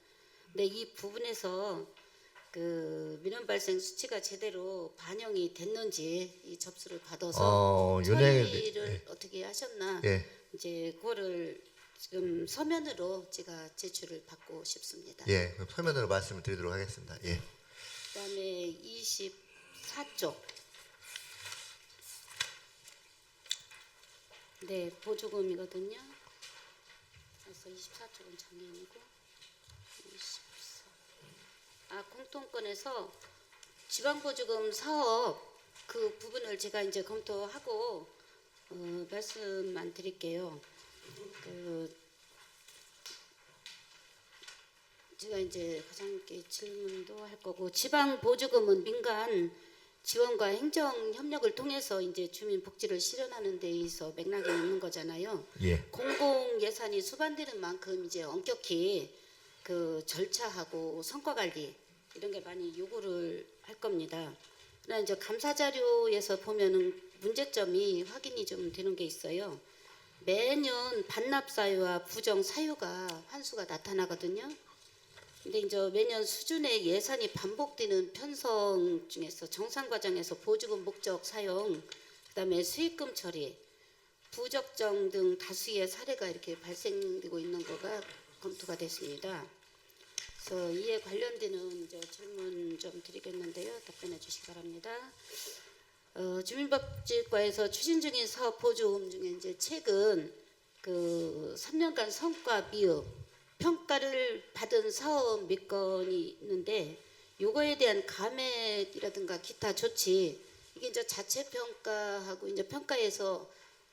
근데 이 부분에서 그 민원 발생 수치가 제대로 반영이 됐는지 이 접수를 받아서 처리를 어떻게 하셨나 예. 이제 그거를 지금 서면으로 제가 제출을 받고 싶습니다. 예, 그럼 서면으로 말씀을 드리도록 하겠습니다. 예. 그다음에 24쪽. 네, 보조금이거든요. 그래서 24쪽은 장애인이고 24. 공통권에서 지방보조금 사업 그 부분을 제가 이제 검토하고 말씀만 드릴게요. 제가 이제 과장님께 질문도 할 거고 지방보조금은 민간 지원과 행정 협력을 통해서 이제 주민 복지를 실현하는 데 있어 맥락이 있는 거잖아요. 예. 공공 예산이 수반되는 만큼 이제 엄격히 그 절차하고 성과 관리 이런 게 많이 요구를 할 겁니다. 그러나 이제 감사 자료에서 보면은 문제점이 확인이 좀 되는 게 있어요. 매년 반납 사유와 부정 사유가 환수가 나타나거든요. 근데 이제 매년 수준의 예산이 반복되는 편성 중에서 정상 과정에서 보조금 목적 사용, 그다음에 수익금 처리, 부적정 등 다수의 사례가 이렇게 발생되고 있는 거가 검토가 됐습니다. 그래서 이에 관련되는 이제 질문 좀 드리겠는데요. 답변해 주시기 바랍니다. 주민복지과에서 추진 중인 사업 보조금 중에 이제 최근 그 3년간 성과 미흡 평가를 받은 사업 몇 건이 있는데 요거에 대한 감액이라든가 기타 조치 이게 이제 자체 평가하고 이제 평가에서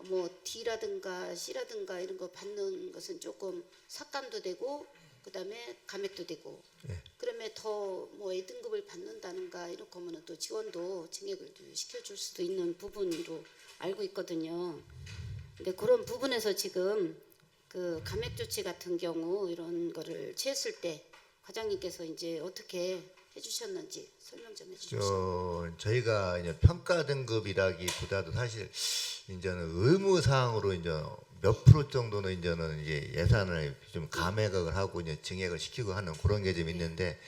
뭐 D라든가 C라든가 이런 거 받는 것은 조금 삭감도 되고 그다음에 감액도 되고 그러면 더 뭐 A등급을 받는다는가 이런 거면은 또 지원도 증액을 시켜줄 수도 있는 부분으로 알고 있거든요. 근데 그런 부분에서 지금 그 감액 조치 같은 경우 이런 거를 취했을 때 과장님께서 이제 어떻게 해주셨는지 설명 좀 해주십시오. 저희가 이제 평가 등급이라기보다도 사실 이제는 의무 사항으로 이제 몇 프로 정도는 이제는 이제 예산을 좀 감액을 하고 이제 증액을 시키고 하는 그런 게 좀 있는데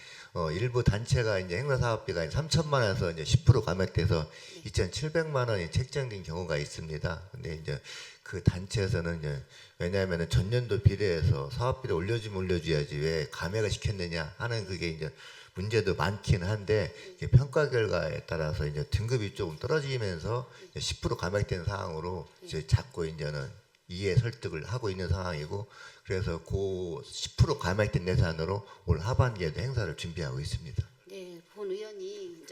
일부 단체가 이제 행사 사업비가 3천만 원에서 이제 10% 감액돼서 2,700만 원이 책정된 경우가 있습니다. 근데 이제 그 단체에서는 이제 왜냐하면 전년도 비례해서 사업비를 올려주면 올려줘야지 왜 감액을 시켰느냐 하는 그게 이제 문제도 많긴 한데 이게 평가 결과에 따라서 이제 등급이 조금 떨어지면서 10% 감액된 상황으로 이제 자꾸 이제는 이해 설득을 하고 있는 상황이고 그래서 그 10% 감액된 예산으로 올 하반기에도 행사를 준비하고 있습니다. 네, 본 의원이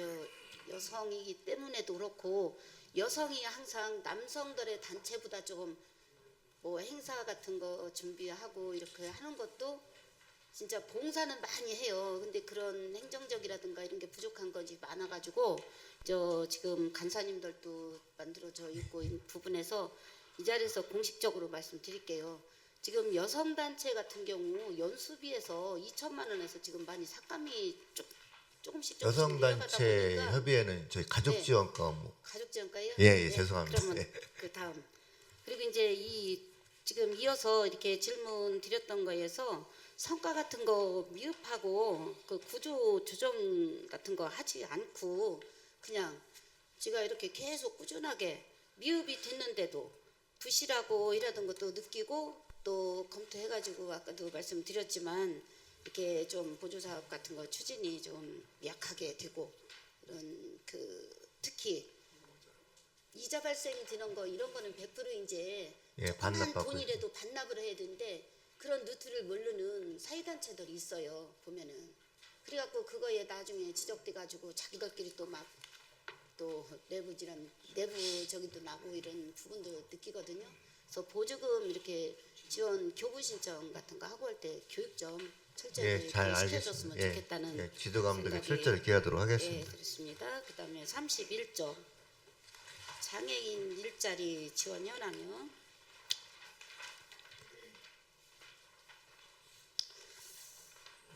여성이기 때문에도 그렇고 여성이 항상 남성들의 단체보다 조금 뭐 행사 같은 거 준비하고 이렇게 하는 것도 진짜 봉사는 많이 해요. 근데 그런 행정적이라든가 이런 게 부족한 것이 많아가지고 지금 간사님들도 만들어져 있고 이 부분에서 이 자리에서 공식적으로 말씀드릴게요. 지금 여성단체 같은 경우 연수비에서 2천만 원에서 지금 많이 삭감이 조금씩 여성단체 내려가다 보니까 협의회는 저희 가족지원과 뭐 가족지원가요? 예, 죄송합니다. 그러면 네. 그 다음 그리고 이제 지금 이어서 이렇게 질문 드렸던 거에서 성과 같은 거 미흡하고 그 구조 조정 같은 거 하지 않고 그냥 제가 이렇게 계속 꾸준하게 미흡이 됐는데도 부실하고 이러던 것도 느끼고 또 검토해가지고 아까도 말씀드렸지만 이렇게 좀 보조사업 같은 거 추진이 좀 약하게 되고 이런 특히 이자 발생이 되는 거 이런 거는 100% 이제 예, 조그만 반납받고 돈이라도 반납을 해야 되는데 그런 루트를 모르는 사회단체들이 있어요 보면은 그래갖고 그거에 나중에 지적돼 가지고 자기들끼리 또 막 또 내부 저기도 나고 이런 부분도 느끼거든요. 그래서 보조금 이렇게 지원 교부 신청 같은 거 하고 할 때 교육 좀 철저히 예, 잘 시켜줬으면 알겠습니다. 좋겠다는 예, 지도 감독에 생각이 철저히 기하도록 예, 하겠습니다. 그렇습니다. 그다음에 31조 장애인 일자리 지원 현황이요.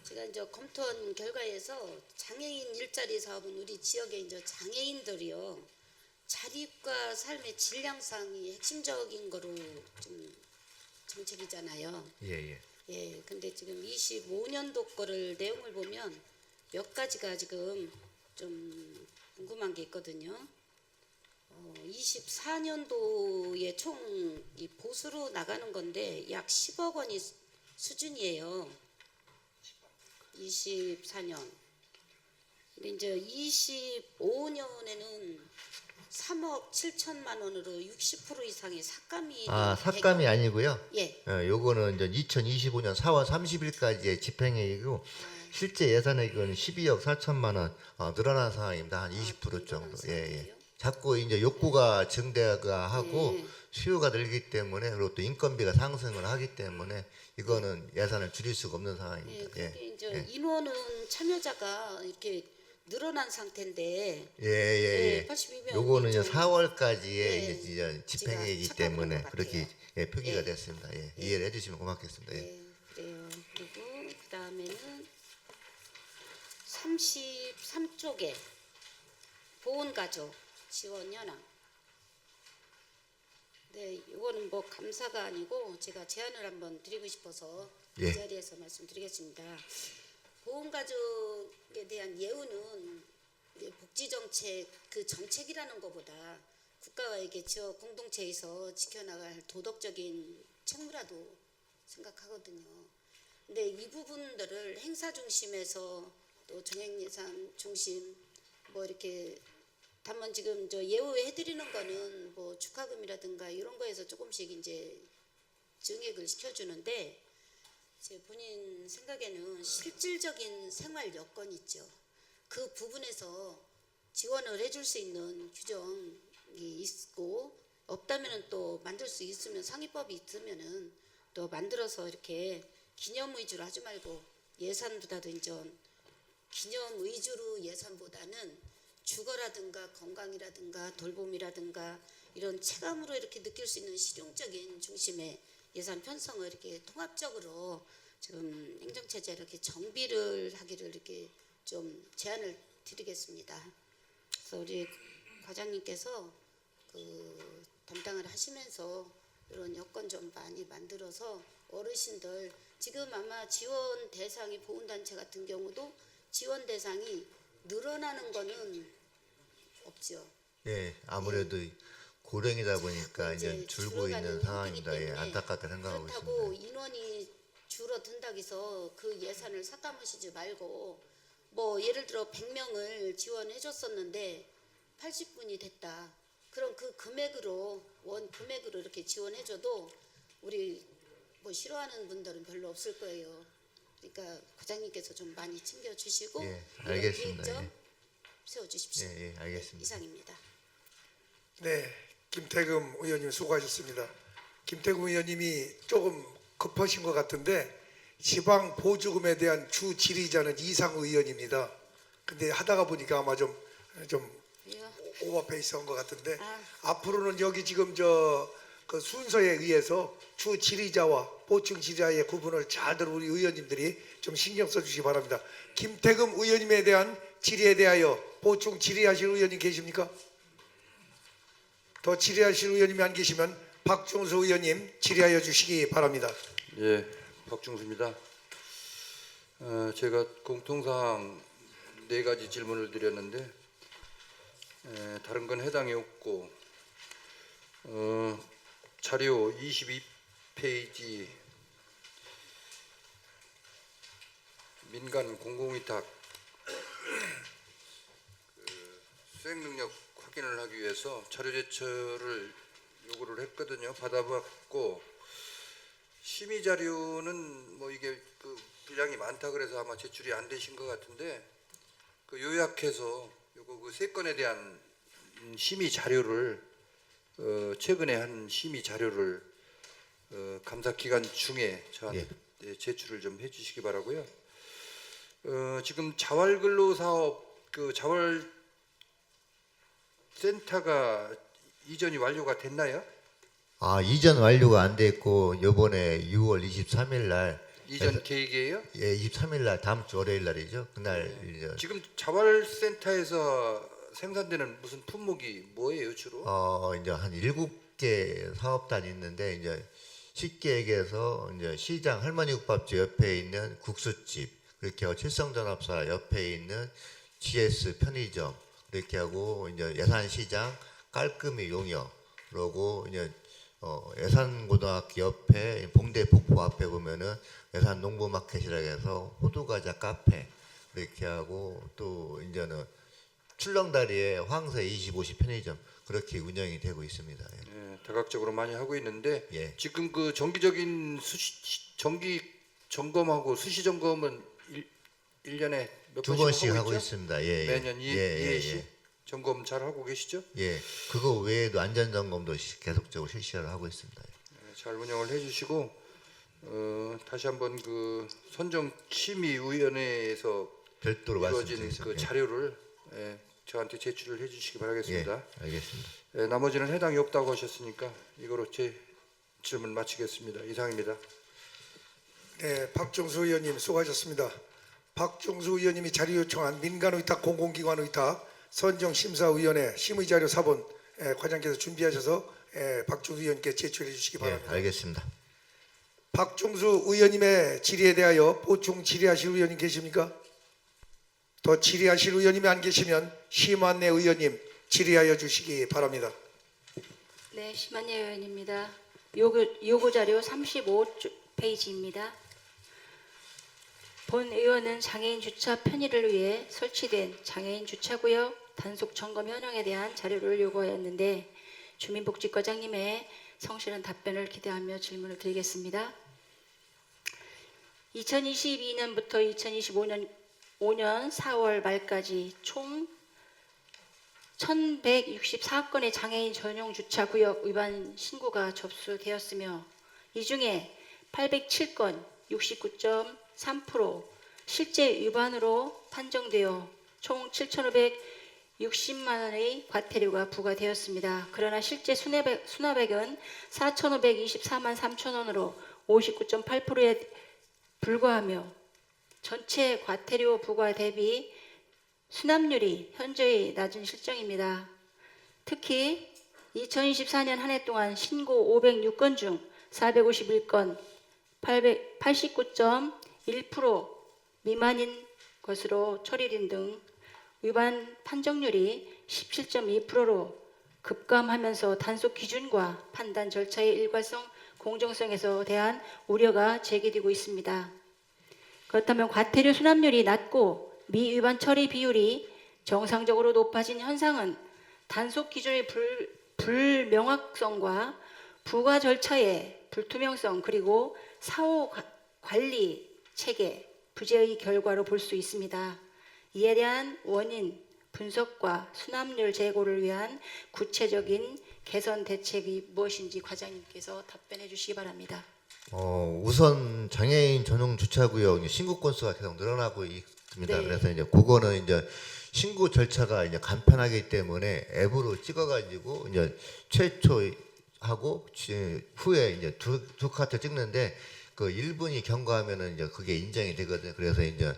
제가 이제 검토한 결과에서 장애인 일자리 사업은 우리 지역에 이제 장애인들이요 자립과 삶의 질 향상이 핵심적인 거로 좀 정책이잖아요. 예, 예. 예, 근데 지금 25년도 거를 내용을 보면 몇 가지가 지금 좀 궁금한 게 있거든요. 24년도에 총 이 보수로 나가는 건데 약 10억 원이 수준이에요. 24년. 근데 이제 25년에는 3억 7천만 원으로 60% 이상의 삭감이 삭감이 아니고요. 예. 요거는 이제 2025년 4월 30일까지의 집행액이고 실제 예산액은 12억 4천만 원 늘어난 상황입니다. 한 20% 정도. 예, 예. 상황이에요? 자꾸 이제 욕구가 증대가 하고 네. 수요가 늘기 때문에 그리고 또 인건비가 상승을 하기 때문에 이거는 예산을 줄일 수가 없는 예, 상황입니다. 그게 이제 예. 인원은 참여자가 이렇게 늘어난 상태인데 예, 예, 예. 82명 요거는 이제 좀 4월까지의 예, 이제 집행액이기 제가 착각한 때문에 것 그렇게 같아요. 예, 표기가 예. 됐습니다. 예. 이해를 해주시면 고맙겠습니다. 예. 예, 그래요. 그리고 그 다음에는 33쪽에 보훈가족 지원 현황. 네, 이거는 뭐 감사가 아니고 제가 제안을 한번 드리고 싶어서 예. 이 자리에서 말씀드리겠습니다. 보훈가족에 대한 예우는 복지정책 그 정책이라는 것보다 국가와 이게 지역 공동체에서 지켜나갈 도덕적인 책무라도 생각하거든요. 근데 이 부분들을 행사 중심에서 또 정액예산 중심 뭐 이렇게 다만 지금 예우해드리는 거는 뭐 축하금이라든가 이런 거에서 조금씩 이제 증액을 시켜주는데 제 본인 생각에는 실질적인 생활 여건 있죠. 그 부분에서 지원을 해줄 수 있는 규정이 있고 없다면은 또 만들 수 있으면 상위법이 있으면은 또 만들어서 이렇게 기념 위주로 하지 말고 예산보다도 이제 기념 위주로 예산보다는 주거라든가 건강이라든가 돌봄이라든가 이런 체감으로 이렇게 느낄 수 있는 실용적인 중심의 예산 편성을 이렇게 통합적으로 지금 행정체제 이렇게 정비를 하기를 이렇게 좀 제안을 드리겠습니다. 그래서 우리 과장님께서 그 담당을 하시면서 이런 여건 좀 많이 만들어서 어르신들 지금 아마 지원 대상이 보훈단체 같은 경우도 지원 대상이 늘어나는 거는 없죠. 예, 아무래도 고령이다 보니까 이제 이제 줄고 있는 줄어가는 상황입니다. 예, 형태이기 때문에 안타깝게 생각하고 그렇다고 있습니다. 인원이 줄어든다고 해서 그 예산을 삭감하시지 말고 뭐 예를 들어 100명을 지원해 줬었는데 80분이 됐다. 그럼 그 금액으로 원 금액으로 이렇게 지원해 줘도 우리 뭐 싫어하는 분들은 별로 없을 거예요. 그러니까 과장님께서 좀 많이 챙겨 주시고 예, 알겠습니다. 계획 좀 예. 세워 주십시오. 예, 알겠습니다. 이상입니다. 네, 김태금 의원님 수고하셨습니다. 김태금 의원님이 조금 급하신 것 같은데 지방 보조금에 대한 주 질의자는 이상우 의원입니다. 근데 하다가 보니까 아마 좀 왜요? 오버페이스한 것 같은데 아. 앞으로는 여기 지금 그 순서에 의해서 주 질의자와 보충 질의자의 구분을 잘들 우리 의원님들이 좀 신경 써주시기 바랍니다. 김태금 의원님에 대한 질의에 대하여 보충 질의하실 의원님 계십니까? 더 질의하실 의원님이 안 계시면 박중수 의원님 질의하여 주시기 바랍니다. 예, 박중수입니다. 제가 공통사항 4가지 질문을 드렸는데 다른 건 해당이 없고 자료 22페이지 민간 공공위탁 수행 능력 확인을 하기 위해서 자료 제출을 요구를 했거든요. 받아봤고 심의 자료는 뭐 이게 그 분량이 많다 그래서 아마 제출이 안 되신 것 같은데 그 요약해서 요거 그 3건에 대한 심의 자료를 최근에 한 심의 자료를 감사 기간 중에 저한테 제출을 좀 해주시기 바라고요. 지금 자활근로사업 그 자활센터가 이전이 완료가 됐나요? 아, 이전 완료가 안 됐고 이번에 6월 23일 날 이전 계획이에요? 예, 23일 날 다음 주 월요일 날이죠. 그날 이제 지금 자활센터에서 생산되는 무슨 품목이 뭐예요 주로? 이제 한 7개 사업단이 있는데 이제 쉽게 얘기해서 이제 시장 할머니 국밥집 옆에 있는 국수집 그렇게 하고 칠성전합사 옆에 있는 GS 편의점 이렇게 하고 이제 예산시장 깔끔히 용역 그러고 이제 예산고등학교 옆에 봉대 폭포 앞에 보면은 예산농부마켓이라고 해서 호두과자 카페 이렇게 하고 또 이제는 출렁다리에 황새 25시 편의점 그렇게 운영이 되고 있습니다. 예. 예, 다각적으로 많이 하고 있는데 예. 지금 그 정기적인 정기 점검하고 수시 점검은 1년에 몇 두 번씩 번씩 하고 있죠? 있습니다. 예, 예. 매년 예, 2회씩 예. 점검 잘 하고 계시죠? 예, 그거 외에도 안전점검도 계속적으로 실시를 하고 있습니다. 예, 잘 운영을 해주시고 다시 한번 그 선정심의위원회에서 별도로 이루어진 말씀드리겠습니다. 그 자료를 저한테 제출을 해주시기 바라겠습니다. 예, 알겠습니다. 나머지는 해당이 없다고 하셨으니까 이거로 제 질문 마치겠습니다. 이상입니다. 네, 박중수 의원님 수고하셨습니다. 박중수 의원님이 자료 요청한 민간의탁 공공기관의탁 선정심사위원회 심의자료 4번 과장께서 준비하셔서 박중수 의원께 제출해 주시기 예, 바랍니다. 알겠습니다. 박중수 의원님의 질의에 대하여 보충 질의하실 의원님 계십니까? 더 질의하실 의원님이 안 계시면 심한내 의원님 질의하여 주시기 바랍니다. 네, 심한예 의원입니다. 요구 자료 35페이지입니다. 본 의원은 장애인 주차 편의를 위해 설치된 장애인 주차구역 단속 점검 현황에 대한 자료를 요구하였는데 주민복지과장님의 성실한 답변을 기대하며 질문을 드리겠습니다. 2022년부터 2025년 4월 말까지 총 1164건의 장애인 전용 주차구역 위반 신고가 접수되었으며 이 중에 807건 69.3% 실제 위반으로 판정되어 총 7,560만 원의 과태료가 부과되었습니다. 그러나 실제 수납액은 4,524만 3천 원으로 59.8%에 불과하며 전체 과태료 부과 대비 수납률이 현저히 낮은 실정입니다. 특히 2024년 한 해 동안 신고 506건 중 451건 89.1% 미만인 것으로 처리된 등 위반 판정률이 17.2%로 급감하면서 단속 기준과 판단 절차의 일관성, 공정성에서 대한 우려가 제기되고 있습니다. 그렇다면 과태료 수납률이 낮고 미위반 처리 비율이 정상적으로 높아진 현상은 단속 기준의 불명확성과 부과 절차의 불투명성 그리고 사후 관리 체계 부재의 결과로 볼 수 있습니다. 이에 대한 원인 분석과 수납률 제고를 위한 구체적인 개선 대책이 무엇인지 과장님께서 답변해 주시기 바랍니다. 우선 장애인 전용 주차구역 신고 건수가 계속 늘어나고 있습니다. 네. 그래서 이제 그거는 이제 신고 절차가 이제 간편하기 때문에 앱으로 찍어가지고 이제 최초 하고 후에 이제 두 카트 찍는데 그 1분이 경과하면은 이제 그게 인정이 되거든요. 그래서 이제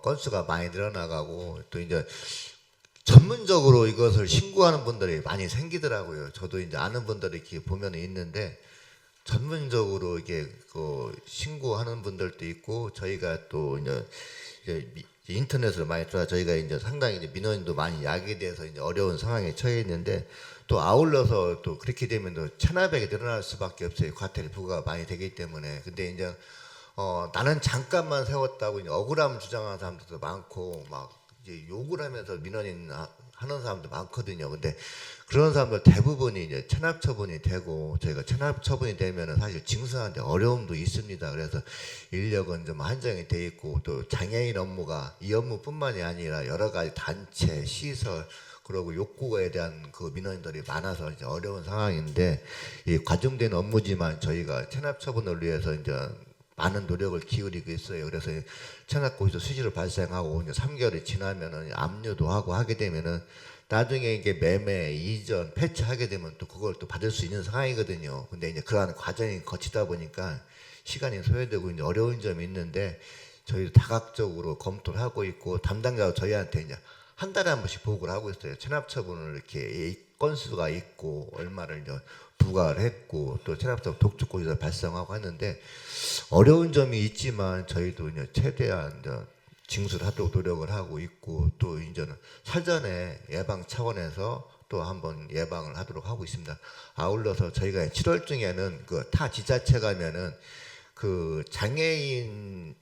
건수가 많이 늘어나가고 또 이제 전문적으로 이것을 신고하는 분들이 많이 생기더라고요. 저도 이제 아는 분들이 이렇게 보면 있는데 전문적으로 이게 그 신고하는 분들도 있고 저희가 또 이제 인터넷으로 많이 들어 저희가 이제 상당히 이제 민원인도 많이 야기돼서 이제 어려운 상황에 처해 있는데 또 아울러서 또 그렇게 되면 또 체납액이 늘어날 수밖에 없어요. 과태료 부과가 많이 되기 때문에. 근데 이제 나는 잠깐만 세웠다고 이제 억울함 주장하는 사람들도 많고 막 이제 욕을 하면서 민원인 하는 사람도 많거든요. 근데 그런 사람들 대부분이 이제 체납 처분이 되고 저희가 체납 처분이 되면은 사실 징수하는데 어려움도 있습니다. 그래서 인력은 좀 한정이 돼 있고 또 장애인 업무가 이 업무뿐만이 아니라 여러 가지 단체, 시설 그리고 욕구에 대한 그 민원인들이 많아서 이제 어려운 상황인데 이 과중된 업무지만 저희가 체납 처분을 위해서 이제 많은 노력을 기울이고 있어요. 그래서 체납고에서 수시로 발생하고 이제 3개월이 지나면은 압류도 하고 하게 되면은 나중에 이게 매매, 이전, 폐차하게 되면 또 그걸 또 받을 수 있는 상황이거든요. 근데 이제 그러한 과정이 거치다 보니까 시간이 소요되고 이제 어려운 점이 있는데 저희도 다각적으로 검토를 하고 있고 담당자가 저희한테 이제 한 달에 한 번씩 보고를 하고 있어요. 체납 처분을 이렇게 건수가 있고 얼마를 이제 부과를 했고 또 체납처분 독촉고지서 발생하고 하는데 어려운 점이 있지만 저희도 이제 최대한 이제 징수를 하도록 노력을 하고 있고 또 이제는 사전에 예방 차원에서 또 한번 예방을 하도록 하고 있습니다. 아울러서 저희가 7월 중에는 그 타 지자체 가면은 그 장애인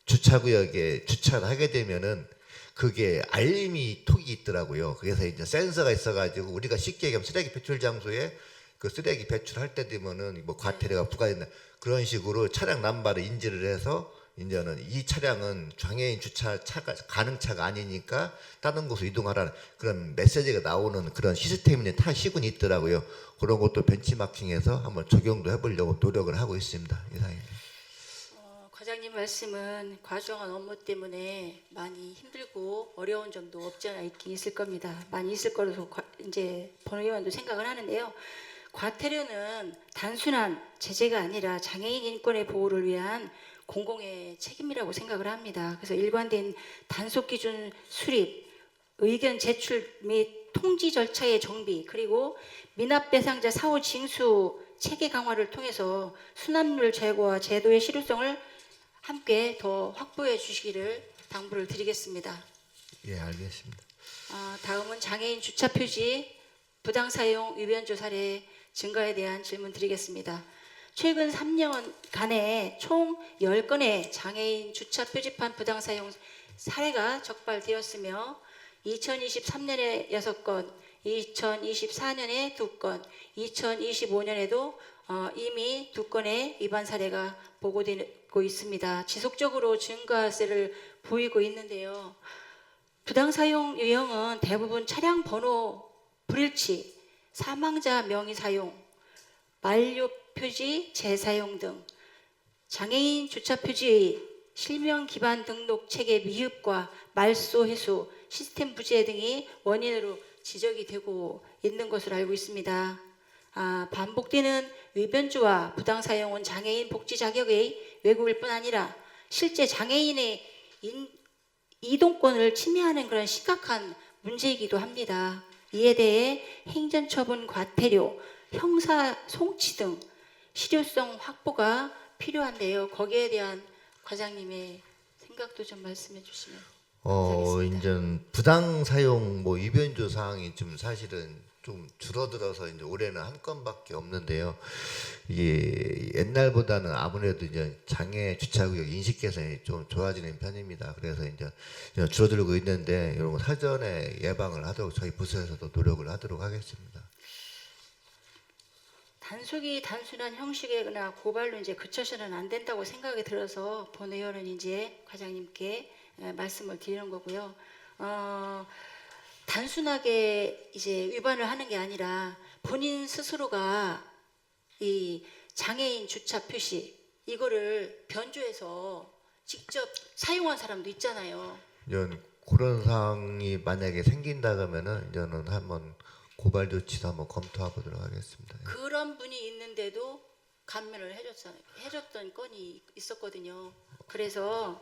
주차구역에 주차를 하게 되면은 그게 알림이 톡이 있더라고요. 그래서 이제 센서가 있어가지고 우리가 쉽게 얘기하면 쓰레기 배출 장소에 그 쓰레기 배출할 때 되면은 뭐 과태료가 부과된다 그런 식으로 차량 남발을 인지를 해서 이제는 이 차량은 장애인 주차 차가 가능 차가 아니니까 다른 곳으로 이동하라는 그런 메시지가 나오는 그런 시스템이 타 시군이 있더라고요. 그런 것도 벤치마킹해서 한번 적용도 해보려고 노력을 하고 있습니다. 이상입니다. 과장님 말씀은 과중한 업무 때문에 많이 힘들고 어려운 점도 없지 않아 있긴 있을 겁니다. 많이 있을 거라서 이제 본의원도 생각을 하는데요. 과태료는 단순한 제재가 아니라 장애인 인권의 보호를 위한 공공의 책임이라고 생각을 합니다. 그래서 일관된 단속 기준 수립, 의견 제출 및 통지 절차의 정비, 그리고 미납 대상자 사후 징수 체계 강화를 통해서 수납률 제고와 제도의 실효성을 함께 더 확보해 주시기를 당부를 드리겠습니다. 예, 알겠습니다. 다음은 장애인 주차 표지 부당 사용 위변조 사례 증가에 대한 질문 드리겠습니다. 최근 3년간에 총 10건의 장애인 주차 표지판 부당 사용 사례가 적발되었으며 2023년에 6건, 2024년에 2건, 2025년에도 이미 2건의 위반 사례가 보고되고 있습니다. 지속적으로 증가세를 보이고 있는데요. 부당 사용 유형은 대부분 차량 번호 불일치, 사망자 명의 사용, 만료 표지 재사용 등 장애인 주차 표지의 실명 기반 등록 체계 미흡과 말소 회수, 시스템 부재 등이 원인으로 지적이 되고 있는 것으로 알고 있습니다. 반복되는 위변조와 부당 사용은 장애인 복지 자격의 왜곡일 뿐 아니라 실제 장애인의 이동권을 침해하는 그런 심각한 문제이기도 합니다. 이에 대해 행정처분 과태료, 형사 송치 등 실효성 확보가 필요한데요. 거기에 대한 과장님의 생각도 좀 말씀해 주시면 감사하겠습니다. 이제 부당 사용 뭐 위변조 사항이 좀 사실은 좀 줄어들어서 이제 올해는 한 건밖에 없는데요. 이게 옛날보다는 아무래도 이제 장애 주차구역 인식 개선이 좀 좋아지는 편입니다. 그래서 이제 줄어들고 있는데 이런 거 사전에 예방을 하도록 저희 부서에서도 노력을 하도록 하겠습니다. 단속이 단순한 형식이거나 고발로 이제 그쳐서는 안 된다고 생각이 들어서 본 의원은 이제 과장님께 말씀을 드리는 거고요. 단순하게 이제 위반을 하는 게 아니라 본인 스스로가 이 장애인 주차 표시 이거를 변조해서 직접 사용한 사람도 있잖아요. 이런 그런 상황이 만약에 생긴다 그러면은 저는 한번 고발 조치도 한번 검토해 보도록 하겠습니다. 그런 분이 있는데도 감면을 해줬던 건이 있었거든요. 그래서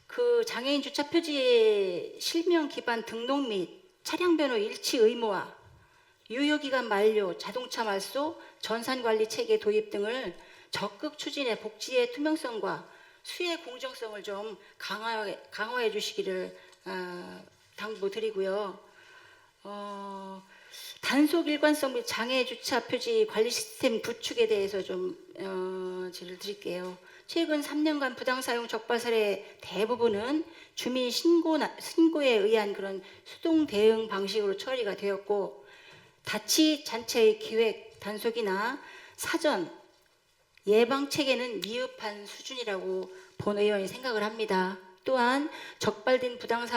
그 장애인 주차 표지의 실명 기반 등록 및 차량 변호 일치 의무화, 유효기간 만료, 자동차 말소, 전산 관리 체계 도입 등을 적극 추진해 복지의 투명성과 수혜 공정성을 좀 강화해 주시기를 당부드리고요. 단속 일관성 및 장애 주차 표지 관리 시스템 구축에 대해서 좀 질을 드릴게요. 최근 3년간 부당 사용 적발 사례 대부분은 주민 신고에 의한 그런 수동 대응 방식으로 처리가 되었고, 자치단체의 기획 단속이나 사전 예방 체계는 미흡한 수준이라고 본 의원이 생각을 합니다. 또한 적발된 부당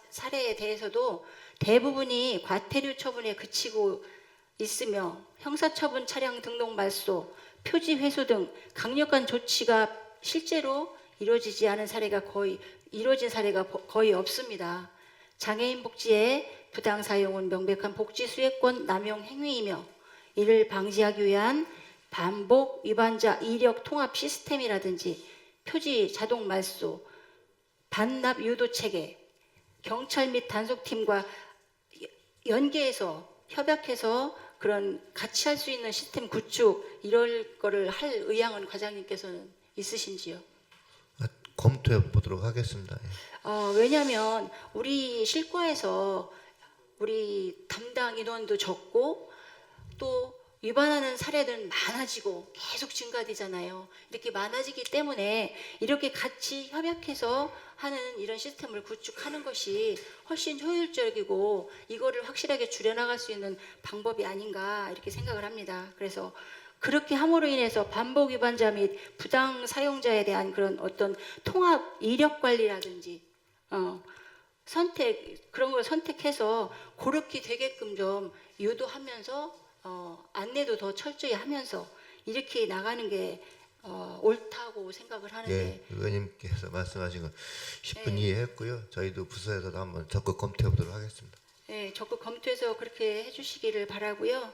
사례에 대해서도 대부분이 과태료 처분에 그치고 있으며 형사처분 차량 등록 말소, 표지 회수 등 강력한 조치가 실제로 이루어지지 않은 사례가 거의 없습니다. 장애인 복지의 부당 사용은 명백한 복지 수혜권 남용 행위이며 이를 방지하기 위한 반복 위반자 이력 통합 시스템이라든지 표지 자동 말소, 반납 유도 체계, 경찰 및 단속팀과 연계해서 협약해서 그런 같이 할 수 있는 시스템 구축 이럴 거를 할 의향은 과장님께서는 있으신지요? 검토해 보도록 하겠습니다. 왜냐하면 우리 실과에서 우리 담당 인원도 적고 또 위반하는 사례들은 많아지고 계속 증가되잖아요. 이렇게 많아지기 때문에 이렇게 같이 협약해서 하는 이런 시스템을 구축하는 것이 훨씬 효율적이고 이거를 확실하게 줄여나갈 수 있는 방법이 아닌가 이렇게 생각을 합니다. 그래서 그렇게 함으로 인해서 반복 위반자 및 부당 사용자에 대한 그런 어떤 통합 이력 관리라든지 그런 걸 선택해서 그렇게 되게끔 좀 유도하면서 안내도 더 철저히 하면서 이렇게 나가는 게 옳다고 생각을 하는데. 예, 의원님께서 말씀하신 거 10분 네. 이해했고요. 저희도 부서에서도 한번 적극 검토해 보도록 하겠습니다. 네, 적극 검토해서 그렇게 해주시기를 바라고요.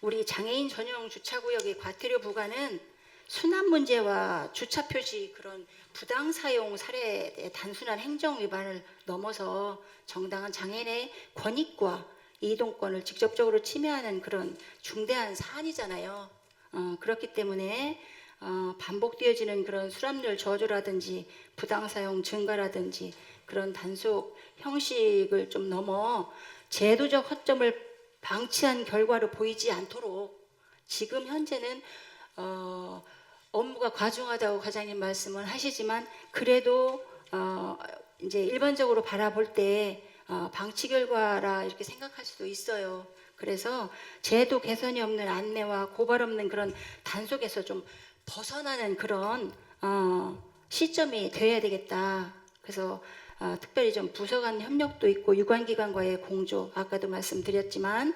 우리 장애인 전용 주차구역의 과태료 부과는 순환 문제와 주차 표시 그런 부당 사용 사례의 단순한 행정 위반을 넘어서 정당한 장애인의 권익과 이동권을 직접적으로 침해하는 그런 중대한 사안이잖아요. 그렇기 때문에 반복되어지는 그런 수람률 저조라든지 부당 사용 증가라든지 그런 단속 형식을 좀 넘어 제도적 허점을 방치한 결과로 보이지 않도록 지금 현재는 업무가 과중하다고 과장님 말씀을 하시지만 그래도 이제 일반적으로 바라볼 때 방치 결과라 이렇게 생각할 수도 있어요. 그래서 제도 개선이 없는 안내와 고발 없는 그런 단속에서 좀 벗어나는 그런 시점이 되어야 되겠다. 그래서 특별히 좀 부서 간 협력도 있고 유관기관과의 공조, 아까도 말씀드렸지만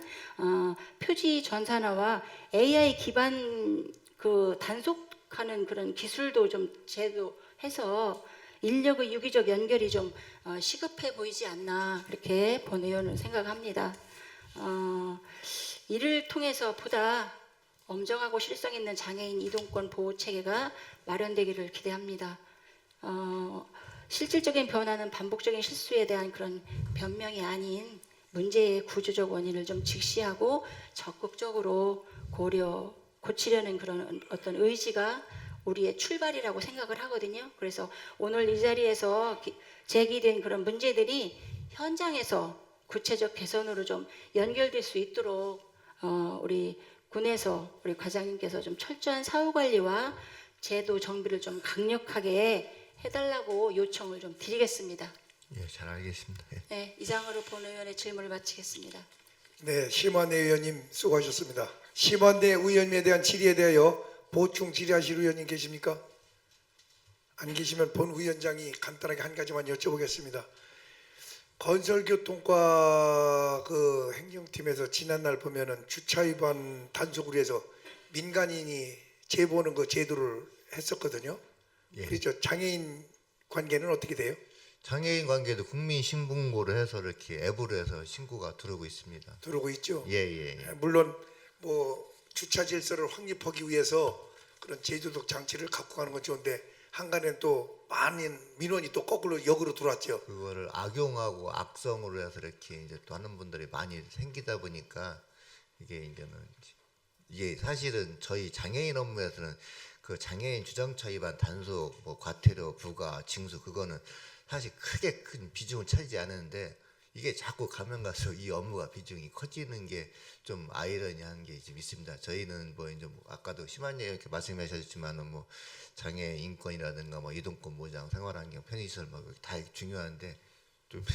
표지 전산화와 AI 기반 그 단속하는 그런 기술도 좀 제도해서 인력의 유기적 연결이 좀 시급해 보이지 않나 이렇게 본 의원은 생각합니다. 이를 통해서 보다 엄정하고 실성 있는 장애인 이동권 보호 체계가 마련되기를 기대합니다. 실질적인 변화는 반복적인 실수에 대한 그런 변명이 아닌 문제의 구조적 원인을 좀 직시하고 적극적으로 고치려는 그런 어떤 의지가 우리의 출발이라고 생각을 하거든요. 그래서 오늘 이 자리에서 제기된 그런 문제들이 현장에서 구체적 개선으로 좀 연결될 수 있도록 우리 군에서 우리 과장님께서 좀 철저한 사후 관리와 제도 정비를 좀 강력하게 해달라고 요청을 좀 드리겠습니다. 예, 잘 알겠습니다. 예. 네, 이상으로 본 의원의 질문을 마치겠습니다. 네, 심환대 의원님 수고하셨습니다. 심환대 의원님에 대한 질의에 대하여 보충 질의하실 의원님 계십니까? 안 계시면 본 위원장이 간단하게 한 가지만 여쭤보겠습니다. 건설교통과 그 행정팀에서 지난날 보면은 주차 위반 단속을 위해서 민간인이 제보하는 그 제도를 했었거든요. 예. 그렇죠. 장애인 관계는 어떻게 돼요? 장애인 관계도 국민신고를 해서 이렇게 앱으로 해서 신고가 들어오고 있습니다. 들어오고 있죠. 예. 물론 뭐 주차 질서를 확립하기 위해서 그런 제도적 장치를 갖고 가는 건 좋은데 한간에는 또 많은 민원이 또 거꾸로 역으로 들어왔죠. 그거를 악용하고 악성으로 해서 이렇게 이제 또 하는 분들이 많이 생기다 보니까 이게 사실은 저희 장애인 업무에서는 그 장애인 주정차 위반 단속, 뭐 과태료, 부과, 징수 그거는 사실 크게 큰 비중을 차지하지 않는데 이게 자꾸 가면 갈수록 이 업무가 비중이 커지는 게 좀 아이러니한 게 좀 있습니다. 저희는 뭐 이제 뭐 아까도 심한예 이렇게 말씀하셨지만은 뭐 장애 인권이라든가 뭐 이동권 보장, 생활환경, 편의시설 뭐 다 중요한데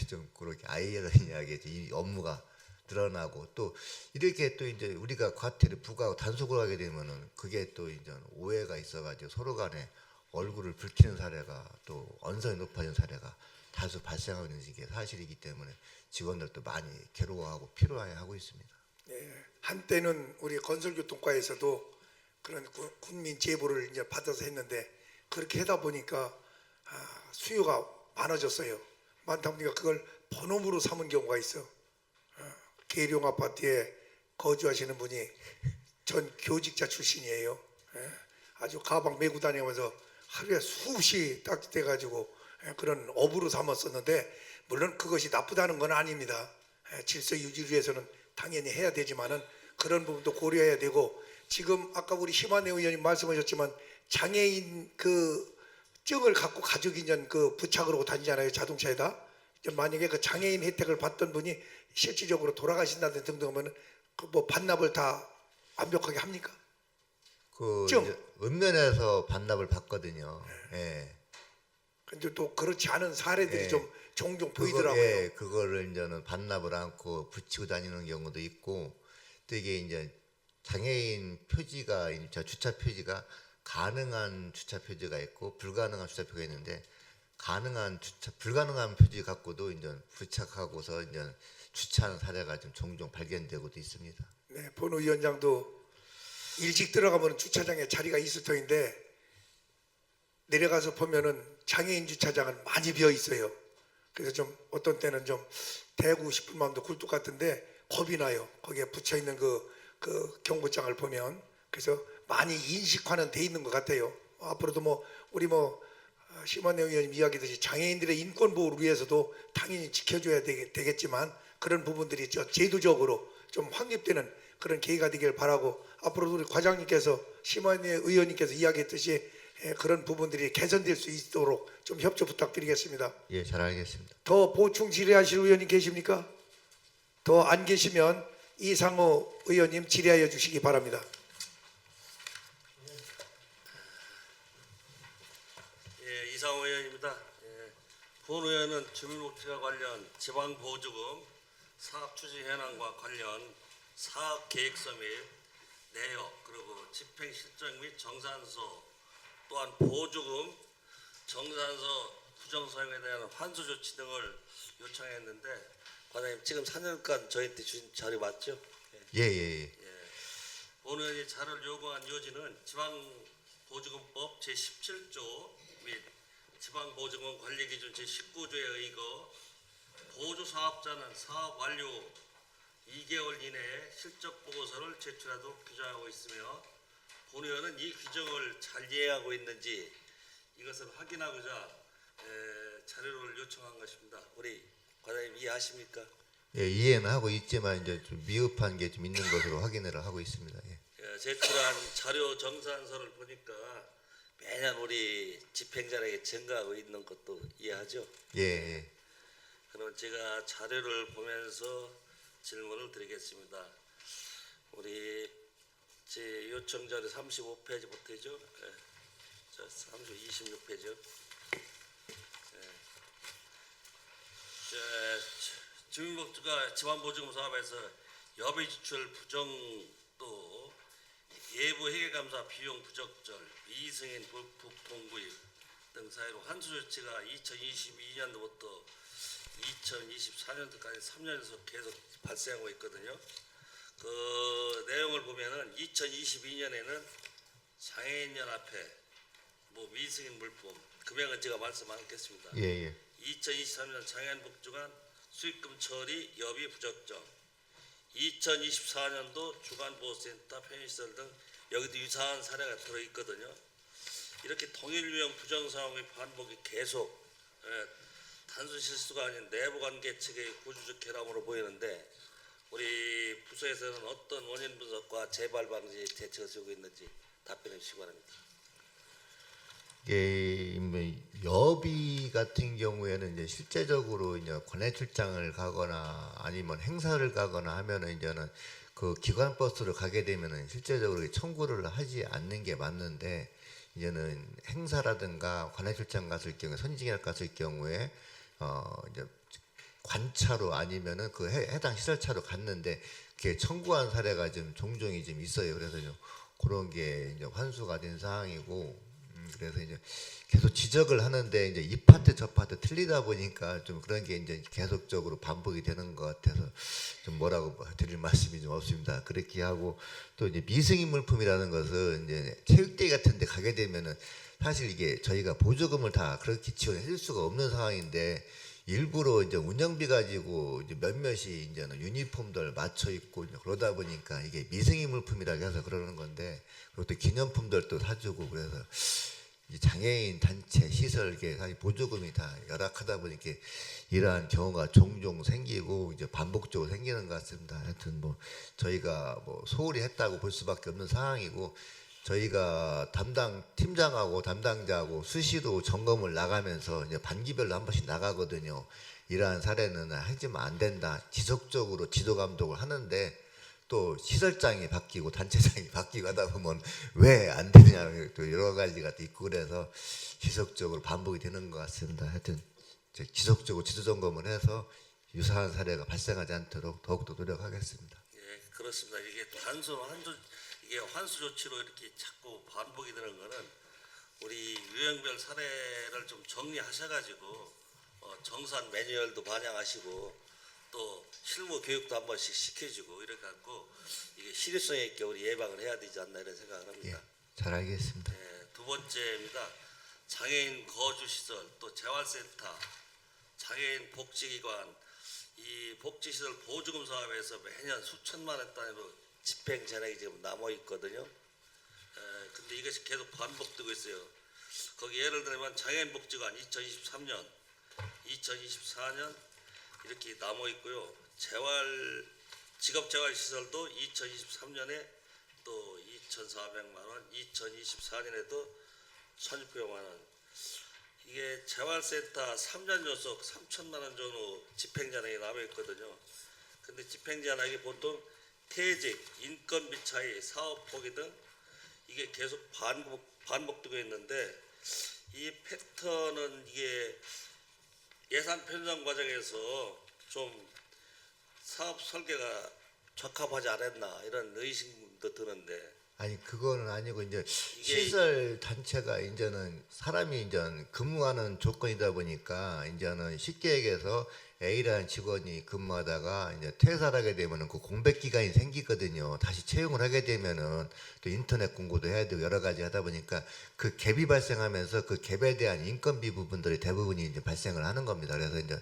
좀 그렇게 아이러니하게 이 업무가 드러나고 또 이렇게 또 이제 우리가 과태료 부과하고 단속을 하게 되면은 그게 또 이제 오해가 있어가지고 서로 간에 얼굴을 붉히는 사례가 또 언성이 높아진 사례가 다수 발생하고 있는 게 사실이기 때문에 직원들도 많이 괴로워하고 피로해하고 있습니다. 네, 한때는 우리 건설교통과에서도 그런 군민 제보를 이제 받아서 했는데 그렇게 하다 보니까 수요가 많아졌어요. 많다 보니까 그걸 번호물로 삼은 경우가 있어. 계룡 아파트에 거주하시는 분이 전 교직자 출신이에요. 아주 가방 메고 다니면서 하루에 수없이 딱지돼가지고 그런 업으로 삼았었는데 물론 그것이 나쁘다는 건 아닙니다. 질서 유지를 위해서는 당연히 해야 되지만은 그런 부분도 고려해야 되고 지금 아까 우리 심한혜 의원님 말씀하셨지만 장애인 그 증을 갖고 가족이 이제 그 부착을 하고 다니잖아요. 자동차에다. 만약에 그 장애인 혜택을 받던 분이 실질적으로 돌아가신다든 등등 하면은 그 뭐 반납을 다 완벽하게 합니까? 그 좀. 이제 읍면에서 반납을 받거든요. 예. 근데 또 그렇지 않은 사례들이 예. 좀 종종 보이더라고요. 그거를 이제는 반납을 않고 붙이고 다니는 경우도 있고 또 이게 이제 장애인 표지가 저 주차 표지가 가능한 주차 표지가 있고 불가능한 주차 표지가 있는데 불가능한 표지 갖고도 이제 부착하고서 이제 주차하는 사례가 좀 종종 발견되고도 있습니다. 네, 본 위원장도 일찍 들어가면 주차장에 자리가 있을 터인데 내려가서 보면은 장애인 주차장은 많이 비어 있어요. 그래서 좀 어떤 때는 좀 대고 싶은 마음도 굴뚝 같은데 겁이 나요. 거기에 붙여 있는 그 경고장을 보면 그래서 많이 인식화는 돼 있는 것 같아요. 앞으로도 뭐 우리 뭐 심한혜 의원님 이야기듯이 장애인들의 인권 보호를 위해서도 당연히 지켜줘야 되겠지만 그런 부분들이 제도적으로 좀 확립되는 그런 계기가 되길 바라고 앞으로도 우리 과장님께서 심한혜 의원님께서 이야기했듯이 그런 부분들이 개선될 수 있도록 좀 협조 부탁드리겠습니다. 예, 잘 알겠습니다. 더 보충 질의하실 의원님 계십니까? 더 안 계시면 이상호 의원님 질의하여 주시기 바랍니다. 예, 이상호 의원입니다. 예, 본 의원은 주민복지와 관련 지방보조금 사업 추진 현황과 관련 사업 계획서 및 내역 그리고 집행 실정 및 정산서 또한 보조금 정산서 부정 사용에 대한 환수 조치 등을 요청했는데 과장님 지금 4년간 저희한테 주신 자료 맞죠? 예. 본 의원이 자료를 요구한 요지는 지방보조금법 제17조 및 지방보조금 관리기준 제19조에 의거 보조사업자는 사업 완료 2개월 이내에 실적보고서를 제출하도록 규정하고 있으며 본 의원은 이 규정을 잘 이해하고 있는지 이것을 확인하고자 자료를 요청한 것입니다. 우리 과장님 이해하십니까? 예, 이해는 하고 있지만 이제 좀 미흡한 게 좀 있는 것으로 확인을 하고 있습니다. 예. 제출한 자료 정산서를 보니까 매년 우리 집행자에게 증가하고 있는 것도 이해하죠? 예, 예. 그럼 제가 자료를 보면서 질문을 드리겠습니다. 우리 제 요청 자료 35페이지부터죠? 예. 저 26페이지요. 주민복지가 지방보증금 사업에서 여비 지출 부정 또 예부 회계감사 비용 부적절, 미승인 부통구입 등 사유로 환수 조치가 2022년도부터 2024년도까지 3년 연속 계속 발생하고 있거든요. 그 내용을 보면은 2022년에는 장애인연합회 뭐 미승인 물품 금액은 제가 말씀 안 하겠습니다. 예, 예. 2023년 장애인복지관 수익금 처리 여비 부적정, 2024년도 주간보호센터 편의시설 등 여기도 유사한 사례가 들어있거든요. 이렇게 동일 유형 부정 상황의 반복이 계속 단순 실수가 아닌 내부관계 측의 구조적 결함으로 보이는데 우리 부서에서는 어떤 원인 분석과 재발 방지 대책을 쓰고 있는지 답변해 주시기 바랍니다. 예, 뭐 여비 같은 경우에는 이제 실제적으로 이제 관내 출장을 가거나 아니면 행사를 가거나 하면은 이제는 그 기관 버스를 가게 되면은 실제적으로 청구를 하지 않는 게 맞는데 이제는 행사라든가 관내 출장 갔을 경우에 선진기업 갔을 경우에 이제 관차로 아니면은 그 해당 시설차로 갔는데 그게 청구한 사례가 좀 종종이 좀 있어요. 그래서 좀 그런 게 이제 환수가 된 사항이고. 그래서 이제 계속 지적을 하는데 이제 이 파트 저 파트 틀리다 보니까 좀 그런 게 이제 계속적으로 반복이 되는 것 같아서 좀 뭐라고 드릴 말씀이 좀 없습니다. 그렇게 하고 또 이제 미승인 물품이라는 것은 이제 체육대회 같은 데 가게 되면은 사실 이게 저희가 보조금을 다 그렇게 지원해 줄 수가 없는 상황인데 일부러 이제 운영비 가지고 이제 몇몇이 이제는 유니폼들 맞춰 입고 그러다 보니까 이게 미승인 물품이라고 해서 그러는 건데 그것도 기념품들도 사주고 그래서 장애인 단체 시설 이게 보조금이 다 열악하다 보니까 이러한 경우가 종종 생기고 이제 반복적으로 생기는 것 같습니다. 하여튼 뭐 저희가 뭐 소홀히 했다고 볼 수밖에 없는 상황이고 저희가 담당 팀장하고 담당자하고 수시로 점검을 나가면서 이제 반기별로 한 번씩 나가거든요. 이러한 사례는 하지면 안 된다. 지속적으로 지도 감독을 하는데 또 시설장이 바뀌고 단체장이 바뀌고 하다 보면 왜 안 되느냐 또 여러 가지가 또 있고 그래서 지속적으로 반복이 되는 것 같습니다. 하여튼 지속적으로 지도 점검을 해서 유사한 사례가 발생하지 않도록 더욱더 노력하겠습니다. 예, 그렇습니다. 이게 단순 환수 조치로 이렇게 자꾸 반복이 되는 거는 우리 유형별 사례를 좀 정리하셔가지고 정산 매뉴얼도 반영하시고 또 실무 교육도 한 번씩 시켜주고 이렇게 갖고 이게 실효성 있게 우리 예방을 해야 되지 않나 이런 생각을 합니다. 예, 잘 알겠습니다. 두 번째입니다. 장애인 거주시설 또 재활센터, 장애인 복지기관 이 복지시설 보조금 사업에서 매년 수천만 원 단위로 집행 잔액이 지금 남아 있거든요. 근데 이것이 계속 반복되고 있어요. 거기 예를 들면 장애인 복지관 2023년, 2024년 이렇게 남아 있고요. 직업재활시설도 2023년에 또 2,400만 원, 2024년에도 1,600만 원. 이게 재활센터 3년 연속 3천만 원 정도 집행잔액이 남아 있거든요. 근데 집행잔액이 보통 퇴직, 인건비 차이, 사업 포기 등 이게 계속 반복되고 있는데 이 패턴은 이게 예산 편성 과정에서 좀 사업 설계가 적합하지 않았나 이런 의심도 드는데 아니 그거는 아니고 이제 시설 단체가 이제는 사람이 이제 근무하는 조건이다 보니까 이제는 쉽게 얘기해서 A라는 직원이 근무하다가 이제 퇴사를 하게 되면은 그 공백 기간이 생기거든요. 다시 채용을 하게 되면은 또 인터넷 공고도 해야 되고 여러 가지 하다 보니까 그 갭이 발생하면서 그 갭에 대한 인건비 부분들이 대부분이 이제 발생을 하는 겁니다. 그래서 이제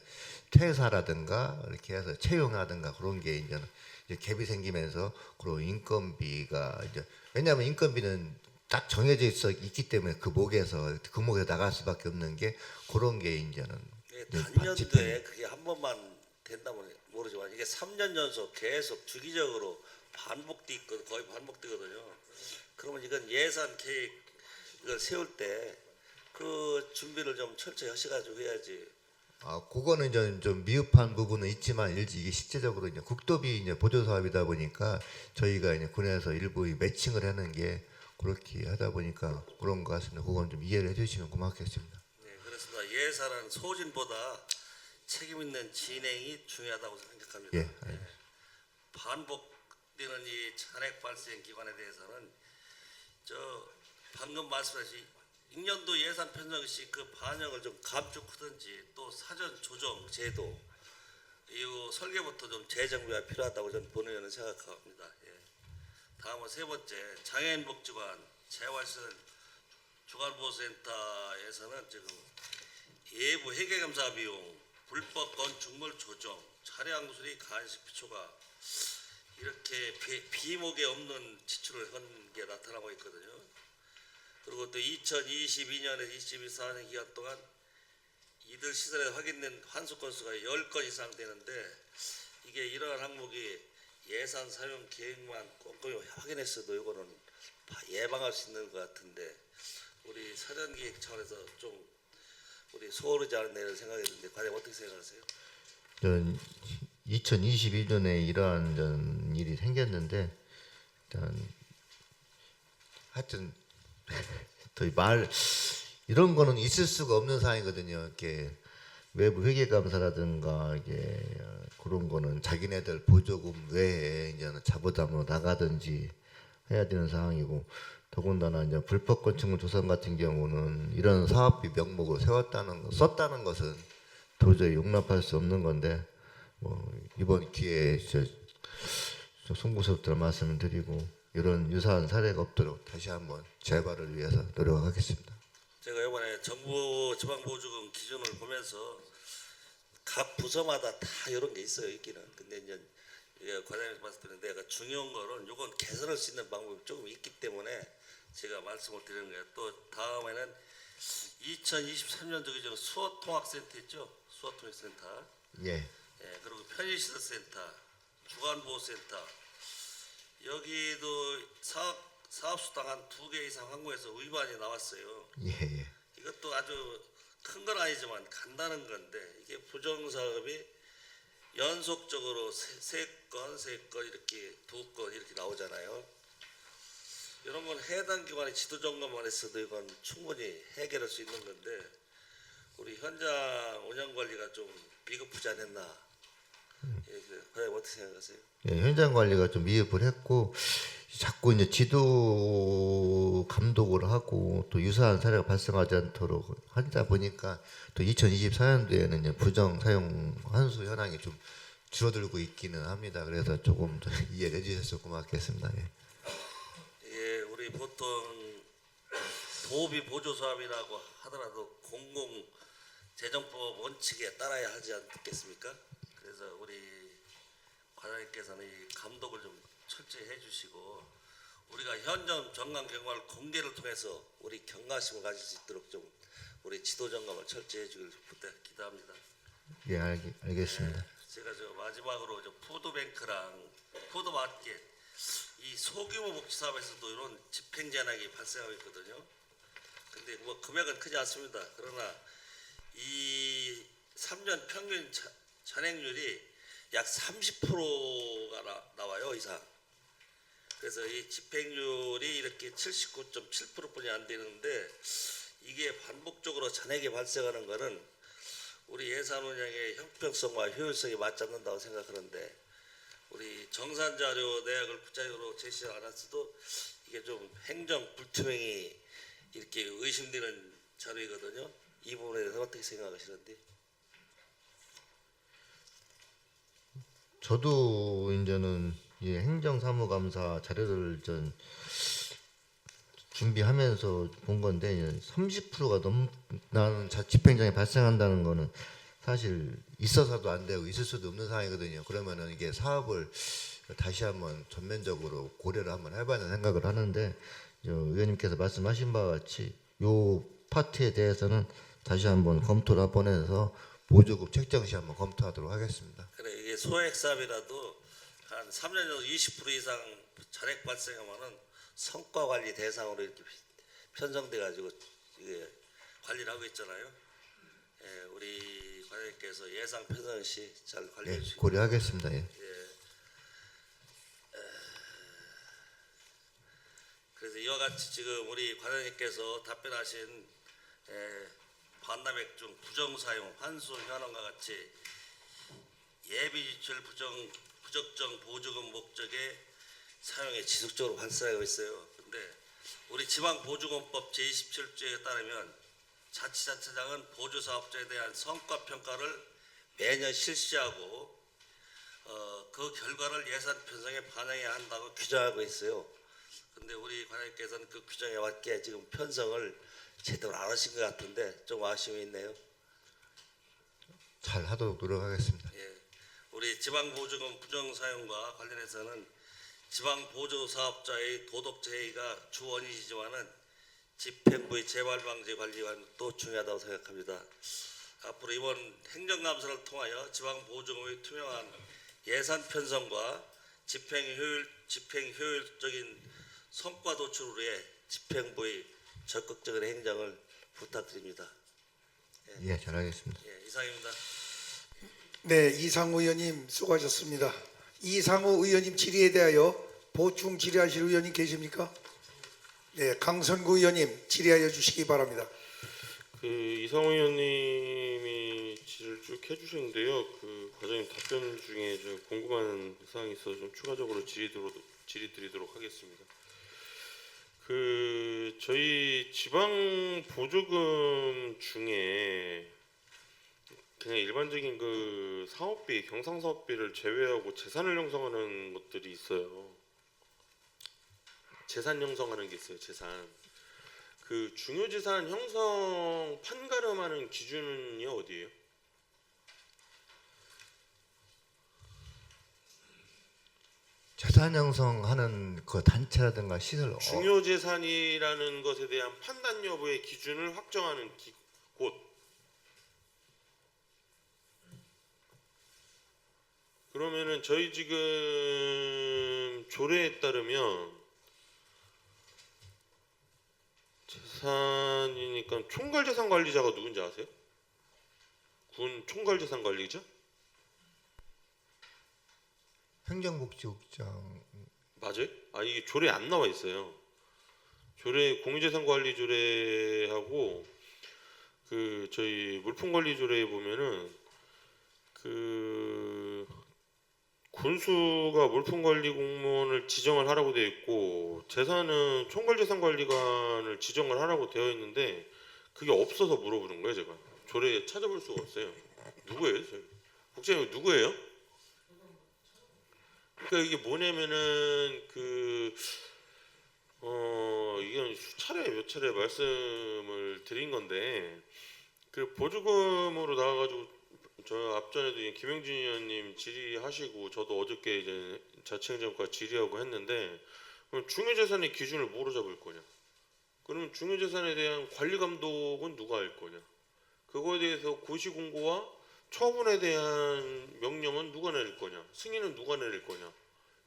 퇴사라든가 이렇게 해서 채용하든가 그런 게 이제 갭이 생기면서 그런 인건비가 이제 왜냐하면 인건비는 딱 정해져 있기 때문에 그 목에서 나갈 수밖에 없는 게 그런 게 이제는 단년도에 그게 한 번만 된다면 모르지만 이게 3년 연속 계속 주기적으로 반복되거든, 거의 반복되거든요. 그러면 이건 예산 계획을 세울 때 그 준비를 좀 철저히 하셔가지고 해야지. 그거는 이제 좀 미흡한 부분은 있지만 이게 실제적으로 이제 국도비 이제 보조 사업이다 보니까 저희가 이제 군에서 일부 이 매칭을 하는 게 그렇게 하다 보니까 그런 것 같습니다. 그건 좀 이해를 해주시면 고맙겠습니다. 네, 그렇습니다. 예산은 소진보다 책임 있는 진행이 중요하다고 생각합니다. 예, 알겠습니다. 반복되는 이 잔액 발생 기관에 대해서는 방금 말씀하신 6년도 예산 편성 시 그 반영을 좀 감축하든지 또 사전 조정 제도 이후 설계부터 좀 재정비가 필요하다고 저는 본의원은 생각합니다. 예. 다음은 세 번째 장애인복지관 재활시설 주간보호센터에서는 지금 예부 회계검사 비용, 불법 건축물 조정, 차량 수리 간식 비초가 이렇게 비목에 없는 지출을 한 게 나타나고 있거든요. 그리고 또 2022년에서 2024년 기간 동안 이들 시설에 확인된 환수 건수가 10건 이상 되는데 이게 이러한 항목이 예산 사용 계획만 꼼꼼히 확인했어도 이거는 예방할 수 있는 것 같은데 우리 사전 계획 차원에서 좀 우리 소홀하지 않은 일을 생각했는데 과연 어떻게 생각하세요? 2022년에 이러한 일이 생겼는데 일단 하여튼 이런 거는 있을 수가 없는 상황이거든요. 이렇게 외부 회계감사라든가 이게 그런 거는 자기네들 보조금 외에 이제는 자부담으로 나가든지 해야 되는 상황이고 더군다나 이제 불법 건축물 조성 같은 경우는 이런 사업비 명목으로 썼다는 것은 도저히 용납할 수 없는 건데 이번 기회에 송구스럽다는 말씀을 드리고 이런 유사한 사례가 없도록 다시 한번 재발을 위해서 노력하겠습니다. 제가 이번에 정부 지방보조금 기준을 보면서 각 부서마다 다 이런 게 있어요, 있기는. 근데 이제 과장님 말씀드린 내가 중요한 거는 이건 개선할 수 있는 방법이 조금 있기 때문에 제가 말씀을 드리는 거예요. 또 다음에는 2023년도 기준 수어통학센터 있죠, 수어통학센터. 예. 예, 그리고 편의시설센터, 주간보호센터. 여기도 사업수당 한 2개 이상 항목에서 위반이 나왔어요. 예. 이것도 아주 큰 건 아니지만 간단한 건데 이게 부정사업이 연속적으로 세 건 이렇게 2건 이렇게 나오잖아요. 이런 건 해당 기관의 지도 점검만 했어도 이건 충분히 해결할 수 있는 건데 우리 현장 운영 관리가 좀 비겁하지 않았나? 과연 어떻게 생각하세요? 예, 현장 관리가 좀 미흡을 했고 자꾸 이제 지도 감독을 하고 또 유사한 사례가 발생하지 않도록 하다 보니까 또 2024년도에는 이제 부정 사용 환수 현황이 좀 줄어들고 있기는 합니다. 그래서 조금 더 이해해 주셔서 고맙겠습니다. 예. 예, 우리 보통 도비 보조 사업이라고 하더라도 공공 재정법 원칙에 따라야 하지 않겠습니까? 그래서 우리 과장님께서는 이 감독을 좀 철저히 해주시고 우리가 현장 정강 경과를 공개를 통해서 우리 경각심을 가질 수 있도록 좀 우리 지도 점검을 철저히 해주길 기대합니다. 예, 알겠습니다. 제가 마지막으로 푸드뱅크랑 푸드마켓 이 소규모 복지 사업에서도 이런 집행 잔액이 발생하고 있거든요. 근데 뭐 금액은 크지 않습니다. 그러나 이 3년 평균 잔액률이 약 30%가 나와요 이상. 그래서 이 집행률이 이렇게 79.7%뿐이 안 되는데 이게 반복적으로 잔액이 발생하는 것은 우리 예산 운영의 형평성과 효율성이 맞지 않는다고 생각하는데 우리 정산 자료 내역을 구체적으로 제시 안 했어도 이게 좀 행정 불투명이 이렇게 의심되는 자료이거든요. 이 부분에 대해서 어떻게 생각하시는지? 저도 이제는 이 행정사무감사 자료를 전 준비하면서 본 건데 30%가 넘는 집행장애 발생한다는 거는 사실 있어서도 안 되고 있을 수도 없는 상황이거든요. 그러면은 이게 사업을 다시 한번 전면적으로 고려를 한번 해봐야 하는 생각을 하는데 의원님께서 말씀하신 바와 같이 요 파트에 대해서는 다시 한번 검토를 한번 해서 보조금 책정 시 한번 검토하도록 하겠습니다. 그래 이게 소액 사업이라도 한 3년 정도 20% 이상 잔액 발생하면은 성과 관리 대상으로 이렇게 편성돼 가지고 이게 관리를 하고 있잖아요. 예, 우리 관장님께서 예상 편성 시 잘 관리해 예, 주시고. 고려하겠습니다. 예. 그래서 이와 같이 지금 우리 관장님께서 답변하신 반납액 중 부정사용, 환수 현황과 같이 예비지출 부적정 보조금 목적의 사용에 지속적으로 발생하고 있어요. 근데 우리 지방보조금법 제27조에 따르면 자치자치장은 보조사업자에 대한 성과평가를 매년 실시하고 그 결과를 예산 편성에 반영해야 한다고 규정하고 있어요. 근데 우리 관장님께서는 그 규정에 맞게 지금 편성을 제대로 안 하신 것 같은데 좀 아쉬움이 있네요. 잘 하도록 노력하겠습니다. 예, 우리 지방보조금 부정사용과 관련해서는 지방보조사업자의 도덕재해가 주 원인이지만은 집행부의 재발방지 관리가 또 중요하다고 생각합니다. 앞으로 이번 행정감사를 통하여 지방보조금의 투명한 예산 편성과 집행 효율적인 성과 도출을 위해 집행부의 적극적인 행정을 부탁드립니다. 예, 잘하겠습니다. 예, 이상입니다. 네, 이상우 의원님 수고하셨습니다. 이상우 의원님 질의에 대하여 보충 질의하실 의원님 계십니까? 네, 강선구 의원님 질의하여 주시기 바랍니다. 그 이상호 의원님이 질을 쭉 해주셨는데요. 그 과장님 답변 중에 좀 궁금한 사항이 있어서 좀 추가적으로 질의 드리도록 하겠습니다. 그 저희 지방 보조금 중에 그냥 일반적인 그 사업비, 경상 사업비를 제외하고 재산을 형성하는 것들이 있어요. 재산 형성하는 게 있어요. 재산. 그 중요재산 형성 판가름하는 기준이 어디예요? 재산 형성하는 그 단체라든가 시설 중요재산이라는 것에 대한 판단 여부의 기준을 확정하는 곳. 그러면은 저희 지금 조례에 따르면 재산이니까 총괄재산관리자가 누군지 아세요? 군 총괄재산관리자? 행정복지국장 맞아요? 아 이게 조례에 안 나와 있어요. 조례 공유재산관리 조례하고 그 저희 물품관리 조례에 보면은 그 군수가 물품관리 공무원을 지정을 하라고 되어 있고 재산은 총괄재산관리관을 지정을 하라고 되어 있는데 그게 없어서 물어보는 거예요. 제가 조례에 찾아볼 수가 없어요. 누구예요? 국장님 누구예요? 그러니까 이게 뭐냐면은 이건 수차례 몇 차례 말씀을 드린 건데 그 보조금으로 나와가지고 저 앞전에도 김영진 의원님 질의하시고 저도 어저께 이제 자치행정과 질의하고 했는데 그럼 중요재산의 기준을 뭐로 잡을 거냐? 그러면 중요재산에 대한 관리 감독은 누가 할 거냐? 그거에 대해서 고시공고와 처분에 대한 명령은 누가 내릴 거냐? 승인은 누가 내릴 거냐?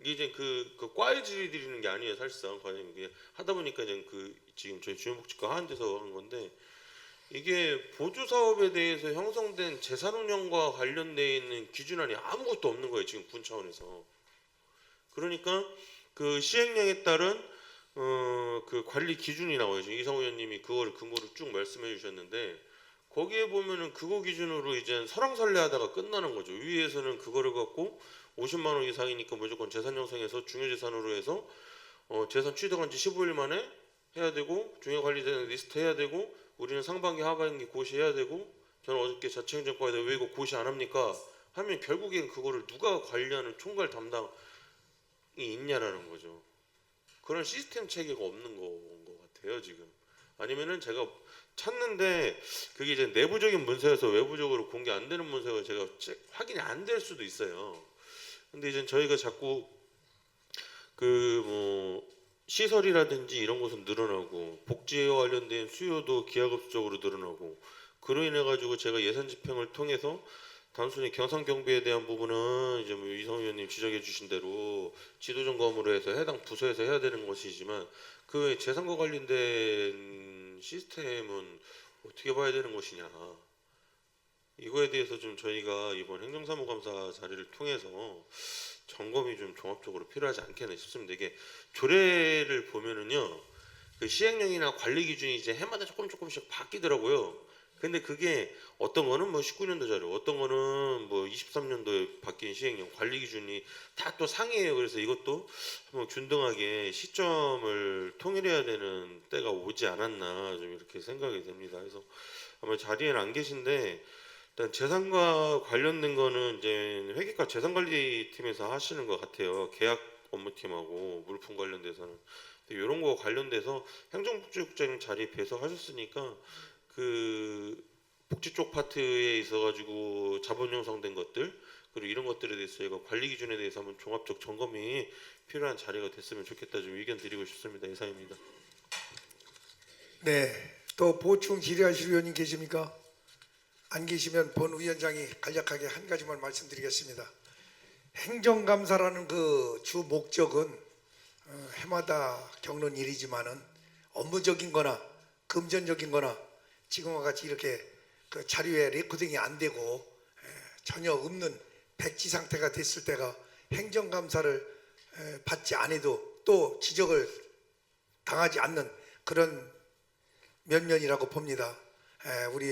이게 이제 그 과에 질의 드리는 게 아니에요, 사실상. 과연 이게 하다 보니까 이제 지금 저희 주민복지과 하는 데서 하는 건데 이게 보조 사업에 대해서 형성된 재산 운영과 관련되어 있는 기준안이 아무것도 없는 거예요, 지금 군 차원에서. 그러니까 그 시행령에 따른 그 관리 기준이 나와요. 지금 이상호 의원님이 그거를 근거로 쭉 말씀해 주셨는데 거기에 보면은 그거 기준으로 이제 설왕설래하다가 끝나는 거죠. 위에서는 그거를 갖고 50만 원 이상이니까 무조건 재산 형성해서 중요재산으로 해서 재산 취득한 지 15일 만에 해야 되고 중요관리자는 리스트 해야 되고 우리는 상반기 하반기 고시해야 되고 저는 어저께 자치행정과에서 왜 이거 고시 안 합니까? 하면 결국엔 그거를 누가 관리하는 총괄 담당이 있냐라는 거죠. 그런 시스템 체계가 없는 것 같아요 지금. 아니면은 제가 찾는데 그게 이제 내부적인 문서여서 외부적으로 공개 안 되는 문서가 제가 확인이 안 될 수도 있어요. 근데 이제 저희가 자꾸 시설이라든지 이런 것은 늘어나고 복지와 관련된 수요도 기하급수적으로 늘어나고 그로 인해 가지고 제가 예산 집행을 통해서 단순히 경상 경비에 대한 부분은 이제 뭐 이성우 의원님 지적해 주신 대로 지도 점검으로 해서 해당 부서에서 해야 되는 것이지만 그 외 재산과 관련된 시스템은 어떻게 봐야 되는 것이냐, 이거에 대해서 좀 저희가 이번 행정사무감사 자리를 통해서 점검이 좀 종합적으로 필요하지 않겠나 싶습니다. 이게 조례를 보면은요, 그 시행령이나 관리 기준이 이제 해마다 조금씩 바뀌더라고요. 근데 그게 어떤 거는 뭐 19년도 자료, 어떤 거는 뭐 23년도에 바뀐 시행령, 관리 기준이 다 또 상이에요. 그래서 이것도 한번 균등하게 시점을 통일해야 되는 때가 오지 않았나 좀 이렇게 생각이 됩니다. 그래서 아마 자리에는 안 계신데 일단 재산과 관련된 거는 이제 회계과 재산관리팀에서 하시는 것 같아요. 계약 업무팀하고 물품 관련돼서는. 이런 거 관련돼서 행정복지국장님 자리에 배석하셨으니까 그 복지 쪽 파트에 있어가지고 자본 형성된 것들 그리고 이런 것들에 대해서 저희가 관리 기준에 대해서 한번 종합적 점검이 필요한 자리가 됐으면 좋겠다 좀 의견 드리고 싶습니다. 이상입니다. 네, 또 보충 질의하실 의원님 계십니까? 안 계시면 본 위원장이 간략하게 한 가지만 말씀드리겠습니다. 행정감사라는 그 주 목적은 해마다 겪는 일이지만은 업무적인 거나 금전적인 거나 지금과 같이 이렇게 그 자료에 레코딩이 안 되고 전혀 없는 백지 상태가 됐을 때가 행정감사를 받지 않아도 또 지적을 당하지 않는 그런 면면이라고 봅니다. 우리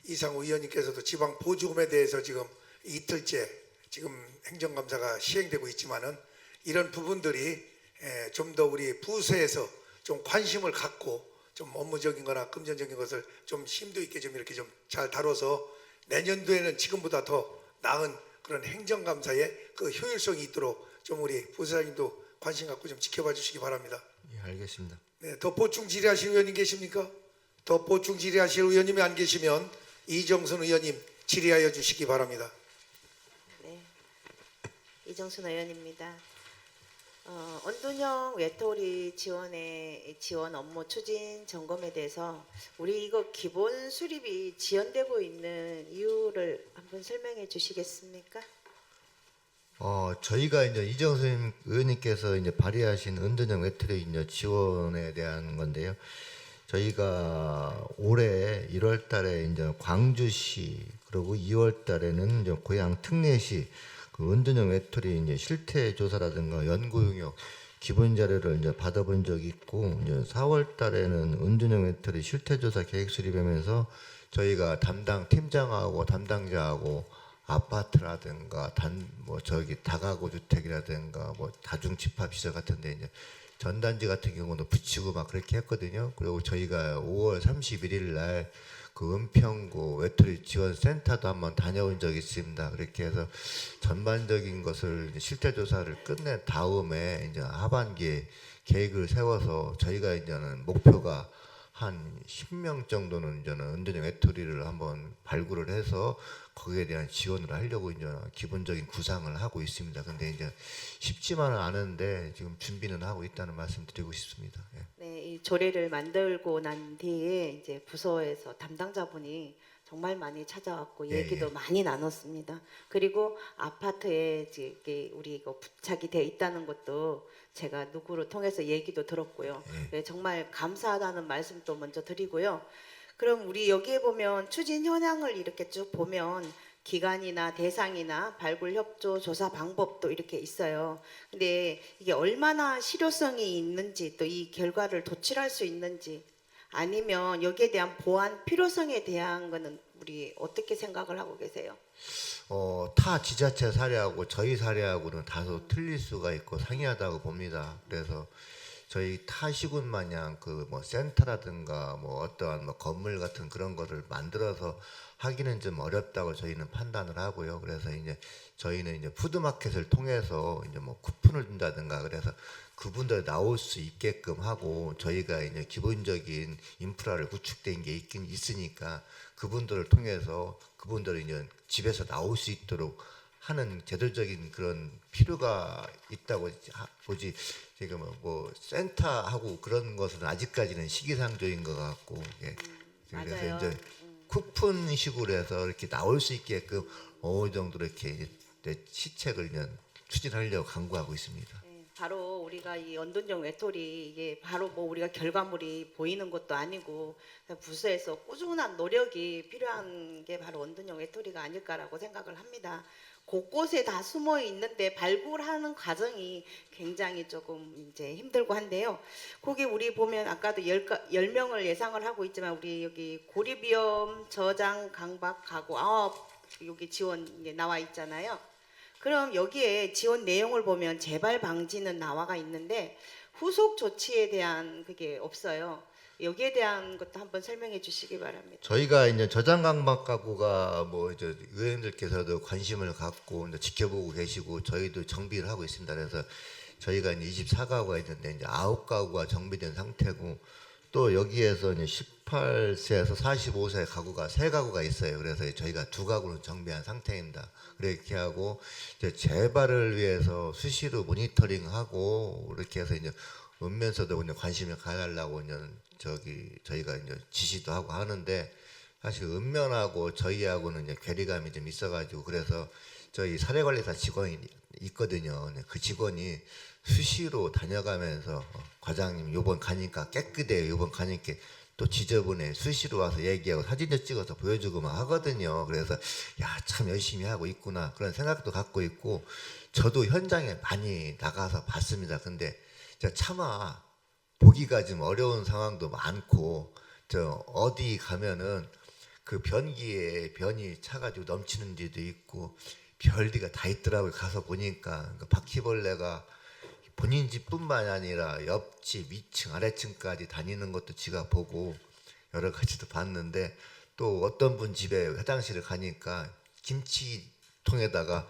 이상우 의원님께서도 지방 보조금에 대해서 지금 이틀째 지금 행정감사가 시행되고 있지만은 이런 부분들이 좀 더 우리 부서에서 좀 관심을 갖고 좀 업무적인 거나 금전적인 것을 좀 심도 있게 좀 이렇게 좀 잘 다뤄서 내년도에는 지금보다 더 나은 그런 행정감사의 그 효율성이 있도록 좀 우리 부서장님도 관심 갖고 좀 지켜봐 주시기 바랍니다. 예, 알겠습니다. 네, 더 보충 질의하실 의원님 계십니까? 더 보충 질의하실 의원님이 안 계시면 이정순 의원님 질의하여 주시기 바랍니다. 네, 이정순 의원입니다. 언둔형 외톨이 지원 업무 추진 점검에 대해서 우리 이거 기본 수립이 지연되고 있는 이유를 한번 설명해 주시겠습니까? 저희가 이제 이정순 의원님께서 이제 발의하신 은둔형 외톨이 이제 지원에 대한 건데요. 저희가 올해 1월달에 이제 광주시 그리고 2월달에는 이제 고향 특례시 그 은둔형 외톨이 이제 실태 조사라든가 연구 용역 기본 자료를 이제 받아본 적이 있고 이제 4월달에는 은둔형 외톨이 실태 조사 계획 수립하면서 저희가 담당 팀장하고 담당자하고 아파트라든가 다가구 주택이라든가 뭐 다중 집합 시설 같은데 이제 전단지 같은 경우도 붙이고 막 그렇게 했거든요. 그리고 저희가 5월 31일 날 그 은평구 외톨이 지원 센터도 한번 다녀온 적이 있습니다. 그렇게 해서 전반적인 것을 실태 조사를 끝낸 다음에 이제 하반기에 계획을 세워서 저희가 이제는 목표가 한 10명 정도는 이제는 은둔형 외톨이를 한번 발굴을 해서 거기에 대한 지원을 하려고 이제 기본적인 구상을 하고 있습니다. 근데 이제 쉽지만은 않은데 지금 준비는 하고 있다는 말씀 드리고 싶습니다. 예. 네, 이 조례를 만들고 난 뒤에 이제 부서에서 담당자분이 정말 많이 찾아왔고 얘기도 많이 나눴습니다. 그리고 아파트에 이게 우리 이거 부착이 돼 있다는 것도 제가 누구를 통해서 얘기도 들었고요. 네, 정말 감사하다는 말씀도 먼저 드리고요. 그럼 우리 여기에 보면 추진 현황을 이렇게 쭉 보면 기간이나 대상이나 발굴 협조 조사 방법도 이렇게 있어요. 근데 이게 얼마나 실효성이 있는지 또 이 결과를 도출할 수 있는지 아니면 여기에 대한 보완 필요성에 대한 거는 우리 어떻게 생각을 하고 계세요? 타 지자체 사례하고 저희 사례하고는 다소 틀릴 수가 있고 상이하다고 봅니다. 그래서 저희 타 시군 마냥 그 뭐 센터라든가 뭐 어떠한 뭐 건물 같은 그런 거를 만들어서 하기는 좀 어렵다고 저희는 판단을 하고요. 그래서 이제 저희는 이제 푸드마켓을 통해서 이제 뭐 쿠폰을 준다든가 그래서 그분들 나올 수 있게끔 하고 저희가 이제 기본적인 인프라를 구축된 게 있긴 있으니까 그분들을 통해서 그분들이 이제 집에서 나올 수 있도록 하는 제도적인 그런 필요가 있다고 보지 지금 뭐 센터하고 그런 것은 아직까지는 시기상조인 것 같고 예. 그래서 맞아요. 이제 쿠폰식으로 해서 이렇게 나올 수 있게끔 어느 정도 이렇게 시책을 이제 추진하려고 강구하고 있습니다. 네, 바로 우리가 이 연돈형 외톨이 이게 바로 뭐 우리가 결과물이 보이는 것도 아니고 부서에서 꾸준한 노력이 필요한 게 바로 연돈형 외톨이가 아닐까라고 생각을 합니다. 곳곳에 다 숨어 있는데 발굴하는 과정이 굉장히 조금 이제 힘들고 한데요. 거기 우리 보면 아까도 10명을 예상을 하고 있지만 우리 여기 고립위험, 저장, 강박, 가구, 여기 지원 이제 나와 있잖아요. 그럼 여기에 지원 내용을 보면 재발 방지는 나와가 있는데 후속 조치에 대한 그게 없어요. 여기에 대한 것도 한번 설명해 주시기 바랍니다. 저희가 이제 저장 강박 가구가 뭐 이제 의원님들께서도 관심을 갖고 이제 지켜보고 계시고 저희도 정비를 하고 있습니다. 그래서 저희가 이제 24가구가 있는데 이제 9가구가 정비된 상태고 또 여기에서 이제 18세에서 45세 가구가 3가구가 있어요. 그래서 저희가 2가구는 정비한 상태입니다. 그렇게 하고 이제 재발을 위해서 수시로 모니터링하고 이렇게 해서 이제 읍면서도 이제 관심을 가달라고 이제 저희가 이제 지시도 하고 하는데 사실 읍면하고 저희하고는 이제 괴리감이 좀 있어가지고 그래서 저희 사례관리사 직원이 있거든요. 그 직원이 수시로 다녀가면서 과장님 요번 가니까 깨끗해요. 요번 가니까 또 지저분해. 수시로 와서 얘기하고 사진도 찍어서 보여주고만 하거든요. 그래서 야, 참 열심히 하고 있구나 그런 생각도 갖고 있고 저도 현장에 많이 나가서 봤습니다. 근데 차마 보기가 좀 어려운 상황도 많고 저 어디 가면은 그 변기에 변이 차가지고 넘치는 데도 있고 별디가 다 있더라고요. 가서 보니까 바퀴벌레가 본인 집뿐만 아니라 옆집, 위층, 아래층까지 다니는 것도 지가 보고 여러 가지도 봤는데 또 어떤 분 집에 화장실을 가니까 김치통에다가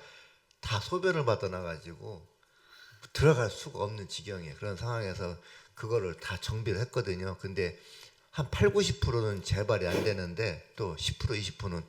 다 소변을 받아놔가지고 들어갈 수가 없는 지경이에요. 그런 상황에서 그거를 다 정비를 했거든요. 근데 한 8, 90%는 재발이 안 되는데 또 10%, 20%는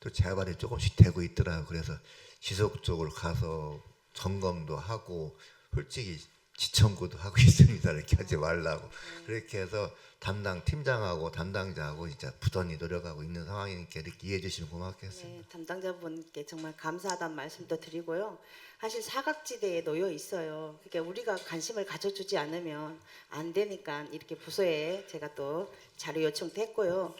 또 재발이 조금씩 되고 있더라고요. 그래서 지속적으로 가서 점검도 하고 솔직히 지청구도 하고 있습니다. 이렇게 하지 말라고. 그렇게 해서 담당 팀장하고 담당자하고 진짜 부단히 노력하고 있는 상황이니까 이렇게 이해해 주시면 고맙겠습니다. 네, 담당자분께 정말 감사하다는 말씀도 드리고요. 사실 사각지대에 놓여 있어요. 그러니까 우리가 관심을 가져주지 않으면 안 되니까 이렇게 부서에 제가 또 자료 요청도 했고요.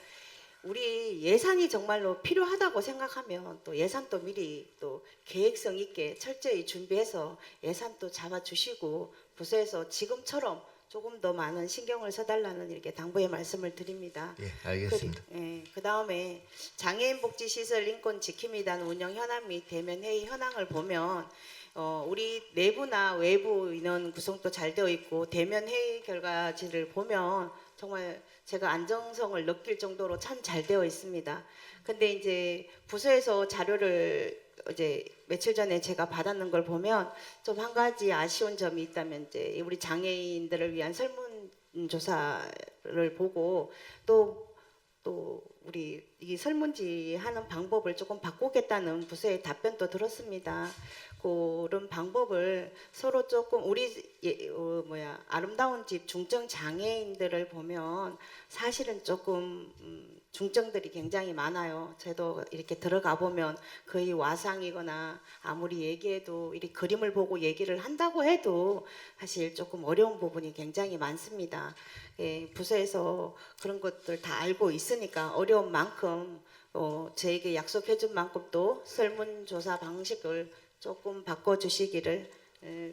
우리 예산이 정말로 필요하다고 생각하면 또 예산도 미리 또 계획성 있게 철저히 준비해서 예산도 잡아주시고 부서에서 지금처럼 조금 더 많은 신경을 써달라는 이렇게 당부의 말씀을 드립니다. 예, 알겠습니다. 그 다음에 장애인 복지 시설 인권 지킴이단 운영 현황 및 대면 회의 현황을 보면 우리 내부나 외부 인원 구성도 잘 되어 있고 대면 회의 결과지를 보면 정말 제가 안정성을 느낄 정도로 참 잘 되어 있습니다. 근데 이제 부서에서 자료를 이제 며칠 전에 제가 받았는 걸 보면 좀 한 가지 아쉬운 점이 있다면 이제 우리 장애인들을 위한 설문조사를 보고 또 우리 이 설문지 하는 방법을 조금 바꾸겠다는 부서의 답변도 들었습니다. 그런 방법을 서로 조금 우리 아름다운 집 중증 장애인들을 보면 사실은 조금 중증들이 굉장히 많아요. 저도 이렇게 들어가 보면 거의 와상이거나 아무리 얘기해도 이 그림을 보고 얘기를 한다고 해도 사실 조금 어려운 부분이 굉장히 많습니다. 예, 부서에서 그런 것들 다 알고 있으니까 어려운 만큼 저에게 약속해준 만큼 또 설문조사 방식을 조금 바꿔주시기를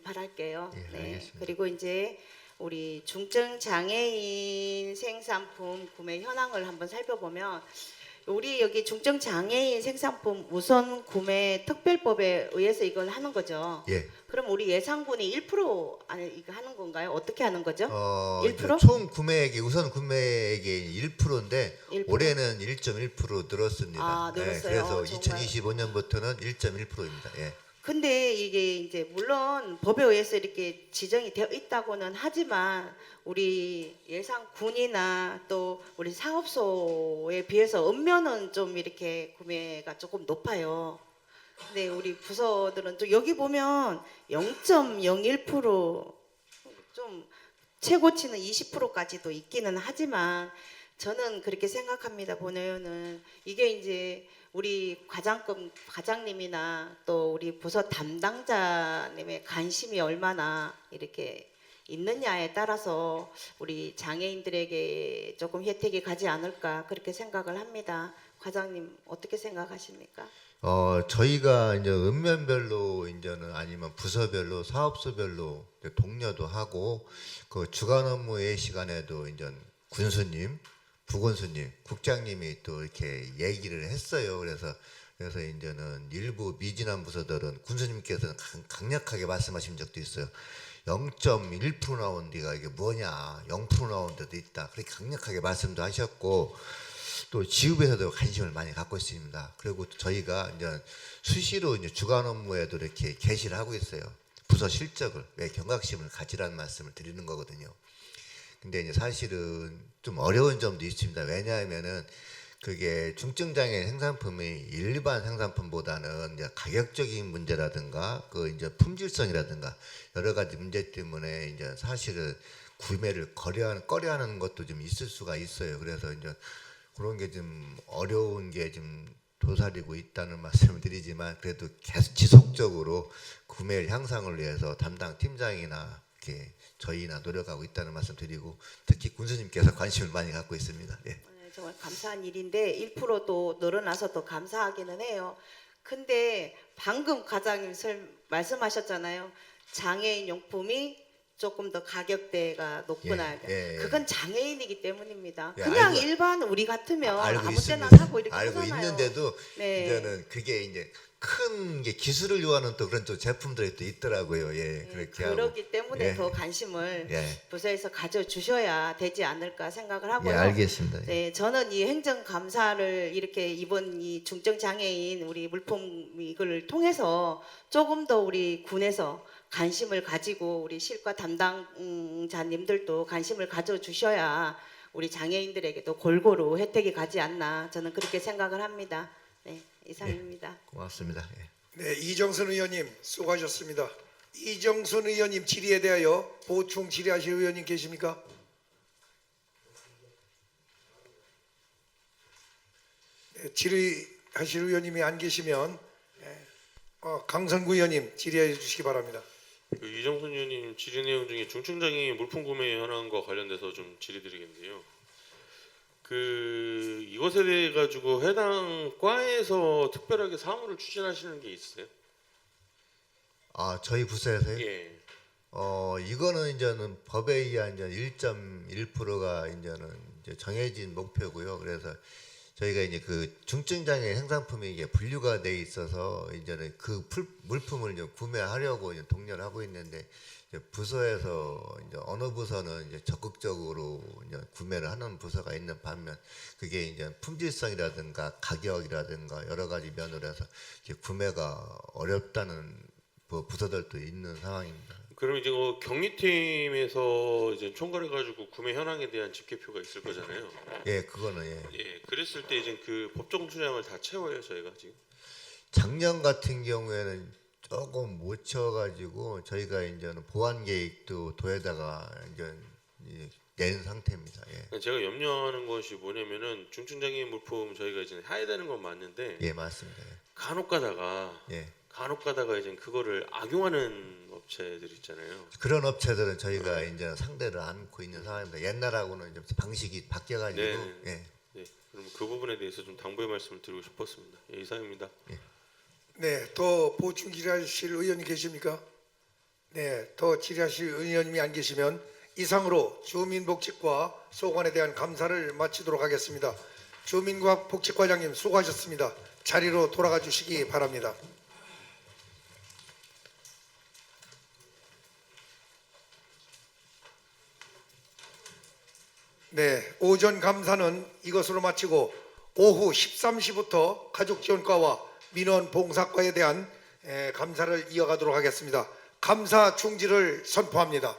바랄게요. 예, 네. 알겠습니다. 그리고 이제 우리 중증 장애인 생산품 구매 현황을 한번 살펴보면 우리 여기 중증 장애인 생산품 우선 구매 특별법에 의해서 이걸 하는 거죠. 예. 그럼 우리 예상분이 1% 안에 이거 하는 건가요? 어떻게 하는 거죠? 1%? 이제 총 구매액이 우선 구매액이 1%인데 1%? 올해는 1.1% 늘었습니다. 아, 늘었어요. 그래서 정말. 2025년부터는 1.1%입니다. 예. 근데 이게 이제 물론 법에 의해서 이렇게 지정이 되어 있다고는 하지만 우리 예상군이나 또 우리 사업소에 비해서 읍면은 좀 이렇게 구매가 조금 높아요. 근데 우리 부서들은 또 여기 보면 0.01% 좀 최고치는 20%까지도 있기는 하지만 저는 그렇게 생각합니다. 본 의원은 이게 이제 우리 과장님이나 또 우리 부서 담당자님의 관심이 얼마나 이렇게 있느냐에 따라서 우리 장애인들에게 조금 혜택이 가지 않을까 그렇게 생각을 합니다. 과장님 어떻게 생각하십니까? 저희가 이제 읍면별로 이제는 아니면 부서별로 사업소별로 이제 독려도 하고 그 주간 업무의 시간에도 이제 군수님, 부군수님, 국장님이 또 이렇게 얘기를 했어요. 그래서 이제는 일부 미진한 부서들은 군수님께서는 강력하게 말씀하신 적도 있어요. 0.1% 나온 데가 이게 뭐냐, 0% 나온 데도 있다. 그렇게 강력하게 말씀도 하셨고 또 지읍에서도 관심을 많이 갖고 있습니다. 그리고 저희가 이제 수시로 이제 주간 업무에도 이렇게 게시를 하고 있어요. 부서 실적을 왜 경각심을 가지라는 말씀을 드리는 거거든요. 근데 이제 사실은 좀 어려운 점도 있습니다. 왜냐하면은 그게 중증장애 생산품이 일반 생산품보다는 이제 가격적인 문제라든가 그 이제 품질성이라든가 여러 가지 문제 때문에 이제 사실은 구매를 꺼려하는 것도 좀 있을 수가 있어요. 그래서 이제 그런 게 좀 어려운 게 좀 도사리고 있다는 말씀을 드리지만 그래도 계속 지속적으로 구매 향상을 위해서 담당 팀장이나 이렇게 저희나 노력하고 있다는 말씀 드리고 특히 군수님께서 관심을 많이 갖고 있습니다. 예. 네, 정말 감사한 일인데 1%도 늘어나서 더 감사하기는 해요. 근데 방금 과장님 말씀하셨잖아요. 장애인 용품이 조금 더 가격대가 높구나. 예. 그건 장애인이기 때문입니다. 예, 그냥 알고- 일반 우리 같으면 알고 아무 있습니다. 때나 사고 이렇게 알고 하잖아요. 있는데도 네. 이제는 그게 이제 큰 게 기술을 요하는 또 그런 또 제품들이 또 있더라고요. 예, 그렇게 하고. 그렇기 때문에 예. 더 관심을 예. 부서에서 가져주셔야 되지 않을까 생각을 하고요. 예, 알겠습니다. 예. 네, 저는 이 행정감사를 이렇게 이번 이 중증장애인 우리 물품 이걸 통해서 조금 더 우리 군에서 관심을 가지고 우리 실과 담당자님들도 관심을 가져주셔야 우리 장애인들에게도 골고루 혜택이 가지 않나 저는 그렇게 생각을 합니다. 네, 이상입니다. 고맙습니다. 예. 네, 이정선 의원님 수고하셨습니다. 이정선 의원님 질의에 대하여 보충 질의하실 의원님 계십니까? 네, 질의하실 의원님이 안 계시면 강선구 의원님 질의해 주시기 바랍니다. 그 이정선 의원님 질의 내용 중에 중증장애인 물품 구매 현황과 관련돼서 좀 질의드리겠는데요. 그 이것에 대해 가지고 해당 과에서 특별하게 사무를 추진하시는 게 있어요? 저희 부서에서요? 예. 이거는 이제는 법에 의한 이제 1.1%가 이제는 이제 정해진 목표고요. 그래서 저희가 이제 그 중증장애 생산품이 이게 분류가 돼 있어서 이제는 그 물품을 이제 구매하려고 이제 독려를 하고 있는데 이제 부서에서 이제 어느 부서는 이제 적극적으로 이제 구매를 하는 부서가 있는 반면 그게 이제 품질성이라든가 가격이라든가 여러 가지 면으로 해서 이제 구매가 어렵다는 부서들도 있는 상황입니다. 그럼 이제 그 격리팀에서 이제 총괄해 가지고 구매 현황에 대한 집계표가 있을 거잖아요. 예, 그거는 예. 예. 그랬을 때 이제 그 법정 수량을 다 채워요, 저희가 지금. 작년 같은 경우에는 조금 못 채워가지고 저희가 이제는 보완 계획도 도에다가 이제 낸 상태입니다. 예, 제가 염려하는 것이 뭐냐면은 중증장애인 물품 저희가 이제 해야 되는 건 맞는데 예 맞습니다. 예. 간혹 가다가 이제 그거를 악용하는 업체들 있잖아요. 그런 업체들은 저희가 이제 상대를 안고 있는 상황입니다. 옛날하고는 이제 방식이 바뀌어가지고 네. 네. 그럼 그 부분에 대해서 좀 당부의 말씀을 드리고 싶었습니다. 예, 이상입니다. 네, 더 보충 질의하실 의원이 계십니까? 네, 더 질의하실 의원님이 안 계시면 이상으로 주민복지과 소관에 대한 감사를 마치도록 하겠습니다. 주민복지과장님 수고하셨습니다. 자리로 돌아가 주시기 바랍니다. 네, 오전 감사는 이것으로 마치고 오후 13시부터 가족지원과와 민원봉사과에 대한 감사를 이어가도록 하겠습니다. 감사 중지를 선포합니다.